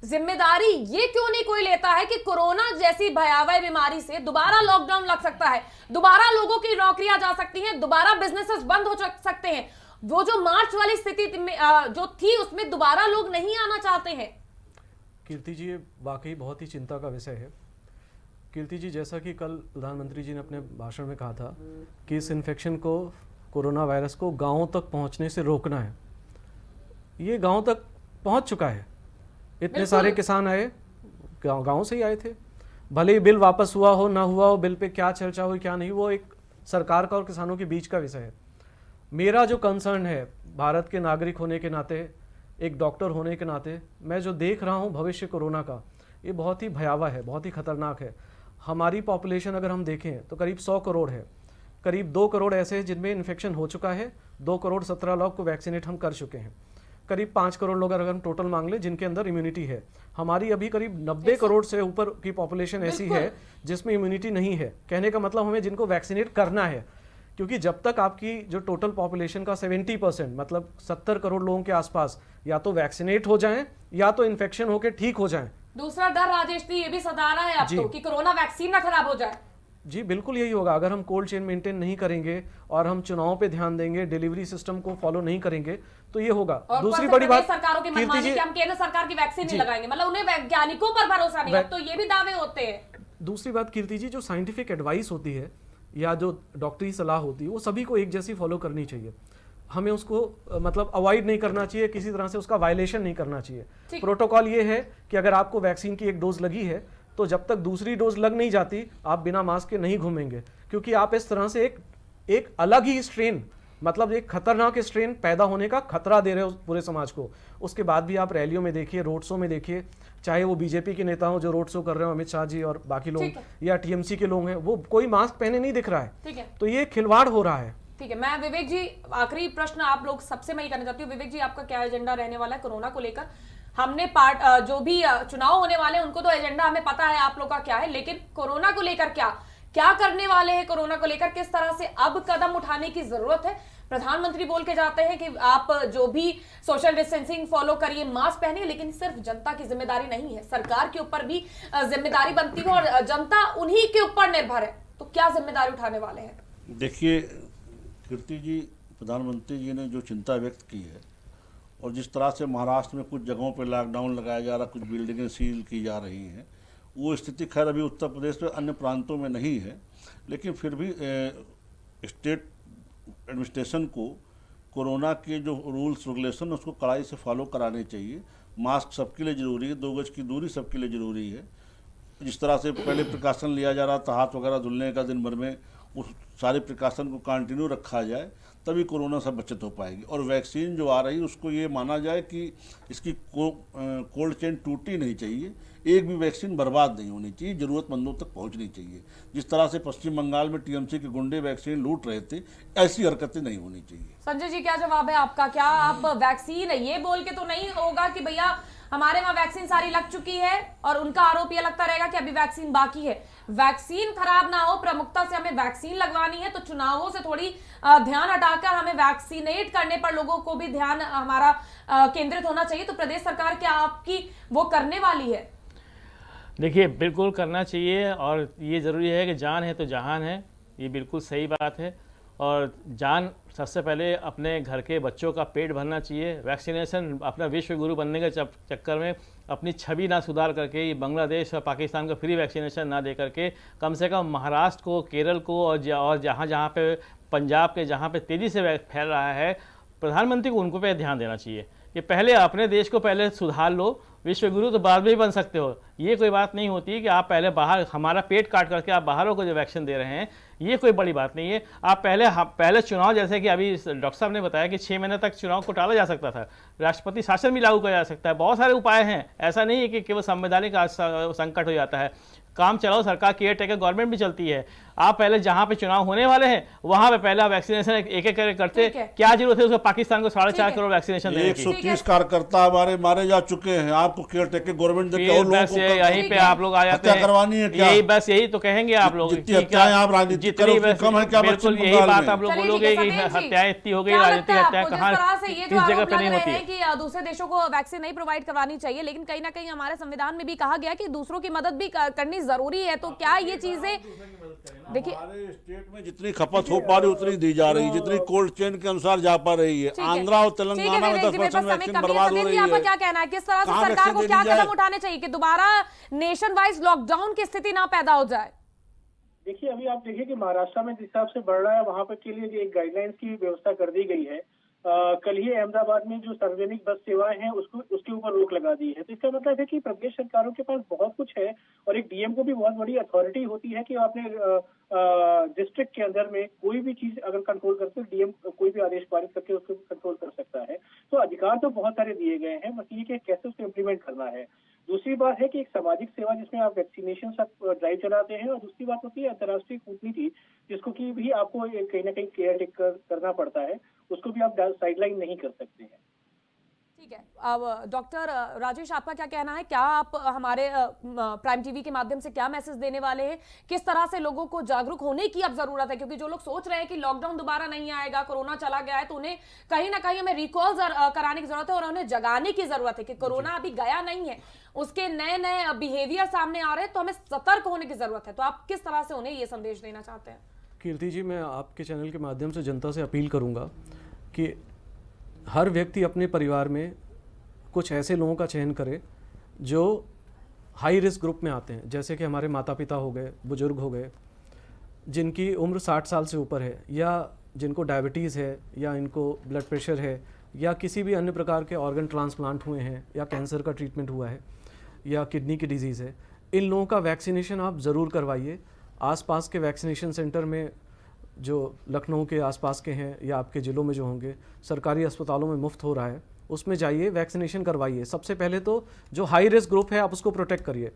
A: जिम्मेदारी ये क्यों नहीं कोई लेता है कि कोरोना जैसी भयावह बीमारी से दोबारा लॉकडाउन लग सकता है, दोबारा लोगों की नौकरियां जा सकती हैं, दोबारा बिजनेसेस बंद हो सकते हैं, वो जो मार्च वाली स्थिति जो थी उसमें दोबारा लोग नहीं आना चाहते हैं।
C: कीर्ति जी, ये वाकई बहुत ही चिंता का विषय है। कीर्ति जी, जैसा कि कल प्रधानमंत्री जी ने अपने भाषण में कहा था कि इस इन्फेक्शन को, कोरोना वायरस को गांवों तक पहुंचने से रोकना है। ये गांव तक पहुंच चुका है। इतने सारे किसान आए, गांव से ही आए थे। भले ही बिल वापस हुआ हो ना हुआ हो, बिल पे क्या चर्चा हुई क्या नहीं, वो एक सरकार का और किसानों के बीच का विषय है। मेरा जो कंसर्न है, भारत के नागरिक होने के नाते, एक डॉक्टर होने के नाते, मैं जो देख रहा हूँ भविष्य कोरोना का, ये बहुत ही भयावह है, बहुत ही खतरनाक है। हमारी पॉपुलेशन अगर हम देखें तो करीब 100 करोड़ है। करीब 2 करोड़ ऐसे हैं जिनमें इन्फेक्शन हो चुका है। 2 करोड़ 17 लाख को वैक्सीनेट हम कर चुके हैं। करीब 5 करोड़ लोग अगर हम टोटल मांग लें जिनके अंदर इम्यूनिटी है। हमारी अभी करीब 90 करोड़ से ऊपर की पॉपुलेशन ऐसी है जिसमें इम्यूनिटी नहीं है। कहने का मतलब हमें जिनको वैक्सीनेट करना है, क्योंकि जब तक आपकी जो टोटल पॉपुलेशन का 70% मतलब 70 करोड़ लोगों के आसपास या तो वैक्सीनेट हो जाएं या तो इन्फेक्शन होकर ठीक हो जाएं।
A: दूसरा डर राजेश जी ये भी सता रहा है अब तो कि कोरोना वैक्सीन ना खराब हो जाए।
C: जी बिल्कुल यही होगा। अगर हम कोल्ड चेन मेंटेन नहीं करेंगे और हम चुनाव पे ध्यान देंगे, डिलीवरी सिस्टम को फॉलो नहीं करेंगे तो ये होगा। दूसरी बड़ी बात,
A: सरकारों की मनमानी कि हम केंद्र सरकार की वैक्सीन नहीं लगाएंगे, मतलब उन्हें वैज्ञानिकों पर भरोसा नहीं है, तो ये भी दावे होते हैं।
C: दूसरी बात कीर्ति जी, जो साइंटिफिक एडवाइस होती है या जो डॉक्टरी सलाह होती है वो सभी को एक जैसी फॉलो करनी चाहिए। हमें उसको मतलब अवॉइड नहीं करना चाहिए, किसी तरह से उसका वायलेशन नहीं करना चाहिए। प्रोटोकॉल ये है कि अगर आपको वैक्सीन की 1 डोज लगी है तो जब तक दूसरी डोज लग नहीं जाती आप बिना मास्क के नहीं घूमेंगे, क्योंकि आप इस तरह से एक अलग ही स्ट्रेन, मतलब एक खतरनाक स्ट्रेन पैदा होने का खतरा दे रहे हो पूरे समाज को। उसके बाद भी आप रैलियों में देखिए, रोड शो में देखिए, चाहे वो बीजेपी के नेता हो जो रोड शो कर रहे हो, अमित शाह जी और बाकी लोग, या टीएमसी के लोग हैं, वो कोई मास्क पहने नहीं दिख रहा है। तो ये खिलवाड़ हो रहा है।
A: ठीक है, मैं विवेक जी, आखिरी प्रश्न आप लोग सबसे मैं ये करना चाहती हूँ। विवेक जी, आपका क्या एजेंडा रहने वाला है कोरोना को लेकर? हमने जो भी चुनाव होने वाले हैं उनको तो एजेंडा हमें पता है आप लोग का क्या है, लेकिन कोरोना को लेकर क्या करने वाले हैं? कोरोना को लेकर किस तरह से अब कदम उठाने की जरूरत है? प्रधानमंत्री बोल के जाते हैं कि आप जो भी सोशल डिस्टेंसिंग फॉलो करिए, मास्क पहनिए, लेकिन सिर्फ जनता की जिम्मेदारी नहीं है, सरकार के ऊपर भी जिम्मेदारी बनती है और जनता उन्हीं के ऊपर निर्भर है। तो क्या जिम्मेदारी उठाने वाले हैं?
E: देखिए कीर्ति जी, प्रधानमंत्री जी ने जो चिंता व्यक्त की है और जिस तरह से महाराष्ट्र में कुछ जगहों पर लॉकडाउन लगाया जा रहा, कुछ बिल्डिंगें सील की जा रही हैं, वो स्थिति खैर अभी उत्तर प्रदेश में अन्य प्रांतों में नहीं है, लेकिन फिर भी स्टेट एडमिनिस्ट्रेशन को कोरोना के जो रूल्स रेगुलेशन उसको कड़ाई से फॉलो कराने चाहिए। मास्क सबके लिए ज़रूरी है, 2 गज की दूरी सबके लिए ज़रूरी है। जिस तरह से पहले प्रिकॉशन लिया जा रहा था, हाथ वगैरह धुलने का दिन भर में, उस सारे प्रिकॉशन को कंटिन्यू रखा जाए, तभी कोरोना से बचत हो पाएगी। और वैक्सीन जो आ रही है उसको ये माना जाए कि इसकी कोल्ड चेन टूटनी नहीं चाहिए, एक भी वैक्सीन बर्बाद नहीं होनी चाहिए, ज़रूरतमंदों तक पहुंचनी चाहिए। जिस तरह से पश्चिम बंगाल में टीएमसी के गुंडे वैक्सीन लूट रहे थे, ऐसी हरकतें नहीं होनी चाहिए।
A: संजय जी, क्या जवाब है आपका? क्या आप वैक्सीन ये बोल के तो नहीं होगा कि भैया हमारे वहां वैक्सीन सारी लग चुकी है, और उनका आरोप यह लगता रहेगा कि अभी वैक्सीन बाकी है। वैक्सीन खराब ना हो, प्रमुखता से हमें वैक्सीन लगवानी है, तो चुनावों से थोड़ी ध्यान हटाकर हमें वैक्सीनेट करने पर लोगों को भी ध्यान हमारा केंद्रित होना चाहिए। तो प्रदेश सरकार क्या आपकी वो करने वाली है?
D: देखिए, बिल्कुल करना चाहिए, और ये ज़रूरी है कि जान है तो जहान है, ये बिल्कुल सही बात है। और जान सबसे पहले अपने घर के बच्चों का पेट भरना चाहिए। वैक्सीनेशन अपना विश्व गुरु बनने के चक्कर में अपनी छवि ना सुधार करके, ये बांग्लादेश और पाकिस्तान को फ्री वैक्सीनेशन ना दे करके, कम से कम महाराष्ट्र को, केरल को और जहाँ पे पंजाब के जहाँ पे तेज़ी से फैल रहा है, प्रधानमंत्री को उनको पे ध्यान देना चाहिए कि पहले अपने देश को पहले सुधार लो, विश्व गुरु तो बाद में ही बन सकते हो। ये कोई बात नहीं होती कि आप पहले बाहर हमारा पेट काट करके आप बाहरों को जो वैक्सीन दे रहे हैं, ये कोई बड़ी बात नहीं है। आप पहले चुनाव, जैसे कि अभी डॉक्टर साहब ने बताया कि 6 महीने तक चुनाव को टाला जा सकता था, राष्ट्रपति शासन भी लागू किया जा सकता है, बहुत सारे उपाय हैं। ऐसा नहीं है कि केवल संवैधानिक संकट हो जाता है। काम चलाओ, सरकार केयर टेकर गवर्नमेंट भी चलती है। आप पहले जहां पे चुनाव होने वाले हैं वहां पे पहले वैक्सीनेशन एक करके करते, क्या जरूरत है उसको पाकिस्तान को 4.5 करोड़ वैक्सीनेशन देने की?
E: 130 कार्यकर्ता हमारे मारे जा चुके हैं, आपको केयर टेकर गवर्नमेंट
D: यहीं पे आप लोग आ जाते हैं,
E: करवानी है क्या?
D: यही बस यही तो कहेंगे आप लोग,
E: जितनी हत्याएं आप राजनीति करो कम है क्या?
D: बिल्कुल यही बात आप लोग बोलोगे कि हत्याएं इतनी हो गई, राजनीतिक हत्याएं कहाँ किस जगह पे नहीं होती है
A: कि दूसरे देशों को वैक्सीन नहीं प्रोवाइड करवानी चाहिए, लेकिन कहीं ना कहीं हमारे संविधान में भी कहा गया कि दूसरों की मदद भी करनी जरूरी है। तो क्या ये चीजें देखिए
E: हमारे स्टेट में जितनी खपत हो पा रही उतनी दी जा रही है, जितनी कोल्ड चेन के अनुसार जा पा रही है। आंध्रा और तेलंगाना में 10% वैक्सीन बर्बाद हो रही है।
A: आपका क्या कहना है, किस तरह से सरकार को क्या कदम उठाने चाहिए कि दोबारा नेशन वाइज लॉकडाउन की स्थिति ना पैदा हो जाए?
F: देखिए, अभी आप देखिए कि महाराष्ट्र में जिस हिसाब से बढ़ रहा है, वहां पर के लिए एक गाइडलाइंस की व्यवस्था कर दी गई है। कल ही अहमदाबाद में जो सार्वजनिक बस सेवाएं हैं उसके ऊपर रोक लगा दी है। तो इसका मतलब है कि प्रदेश सरकारों के पास बहुत कुछ है और एक डीएम को भी बहुत बड़ी अथॉरिटी होती है कि आपने डिस्ट्रिक्ट के अंदर में कोई भी चीज अगर कंट्रोल करते हो, डीएम कोई भी आदेश पारित करके उसको कंट्रोल कर सकता है। तो अधिकार तो बहुत सारे दिए गए हैं, बस ये कि कैसे उसको इम्प्लीमेंट करना है। दूसरी बात है कि एक सामाजिक सेवा जिसमें आप वैक्सीनेशन ड्राइव चलाते हैं, और दूसरी बात होती है अंतर्राष्ट्रीय कूटनीति, जिसको कि भी आपको कहीं ना कहीं केयर टेक करना पड़ता है, उसको भी आप साइडलाइन नहीं कर सकते हैं।
A: ठीक है, अब डॉक्टर राजेश, आपका क्या कहना है? क्या आप हमारे प्राइम टीवी के माध्यम से क्या मैसेज देने वाले हैं? किस तरह से लोगों को जागरूक होने की अब जरूरत है? क्योंकि जो लोग सोच रहे हैं कि लॉकडाउन दोबारा नहीं आएगा, कोरोना चला गया है, तो उन्हें कहीं ना कहीं हमें रिकॉल कराने की जरूरत है और उन्हें जगाने की जरूरत है कि कोरोना अभी गया नहीं है, उसके नए नए बिहेवियर सामने आ रहे हैं, तो हमें सतर्क होने की जरूरत है। तो आप किस तरह से उन्हें ये संदेश देना चाहते हैं?
C: कीर्ति जी, मैं आपके चैनल के माध्यम से जनता से अपील करूंगा कि हर व्यक्ति अपने परिवार में कुछ ऐसे लोगों का चयन करे जो हाई रिस्क ग्रुप में आते हैं, जैसे कि हमारे माता पिता हो गए, बुजुर्ग हो गए, जिनकी उम्र 60 साल से ऊपर है, या जिनको डायबिटीज़ है, या इनको ब्लड प्रेशर है, या किसी भी अन्य प्रकार के ऑर्गन ट्रांसप्लांट हुए हैं, या कैंसर का ट्रीटमेंट हुआ है, या किडनी की डिजीज़ है। इन लोगों का वैक्सीनेशन आप ज़रूर करवाइए। आसपास के वैक्सीनेशन सेंटर में जो लखनऊ के आसपास के हैं या आपके ज़िलों में जो होंगे, सरकारी अस्पतालों में मुफ्त हो रहा है, उसमें जाइए, वैक्सीनेशन करवाइए। सबसे पहले तो जो हाई रिस्क ग्रुप है आप उसको प्रोटेक्ट करिए।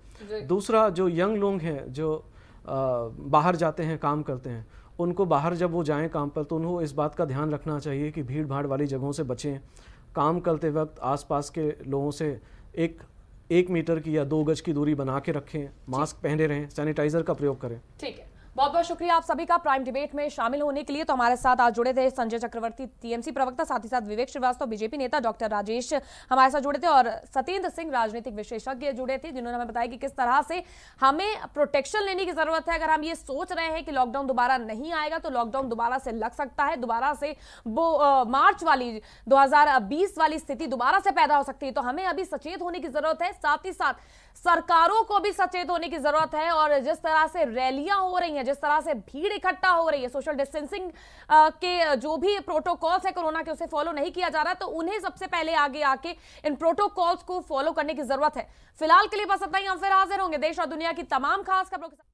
C: दूसरा, जो यंग लोग हैं जो बाहर जाते हैं, काम करते हैं, उनको बाहर जब वो जाएं काम पर, तो उनको इस बात का ध्यान रखना चाहिए कि भीड़ भाड़ वाली जगहों से बचें। काम करते वक्त आसपास के लोगों से एक मीटर की या 2 गज की दूरी बना के रखें, मास्क पहने रहें, सैनिटाइजर का प्रयोग करें।
A: ठीक है, बहुत बहुत शुक्रिया आप सभी का प्राइम डिबेट में शामिल होने के लिए। तो हमारे साथ आज जुड़े थे संजय चक्रवर्ती, टीएमसी प्रवक्ता, साथ ही साथ विवेक श्रीवास्तव, बीजेपी नेता, डॉक्टर राजेश हमारे साथ जुड़े थे, और सत्येंद्र सिंह, राजनीतिक विशेषज्ञ जुड़े थे, जिन्होंने हमें बताया कि किस तरह से हमें प्रोटेक्शन लेने की जरूरत है। अगर हम ये सोच रहे हैं कि लॉकडाउन दोबारा नहीं आएगा, तो लॉकडाउन दोबारा से लग सकता है, दोबारा से वो मार्च वाली 2020 वाली स्थिति दोबारा से पैदा हो सकती है। तो हमें अभी सचेत होने की जरूरत है, साथ ही साथ सरकारों को भी सचेत होने की जरूरत है। और जिस तरह से रैलियां हो रही हैं, जिस तरह से भीड़ इकट्ठा हो रही है, सोशल डिस्टेंसिंग के जो भी प्रोटोकॉल्स है कोरोना के, उसे फॉलो नहीं किया जा रहा, तो उन्हें सबसे पहले आगे आके इन प्रोटोकॉल्स को फॉलो करने की जरूरत है। फिलहाल के लिए बस इतना ही। हम फिर हाजिर होंगे देश और दुनिया की तमाम खास खबरों के साथ।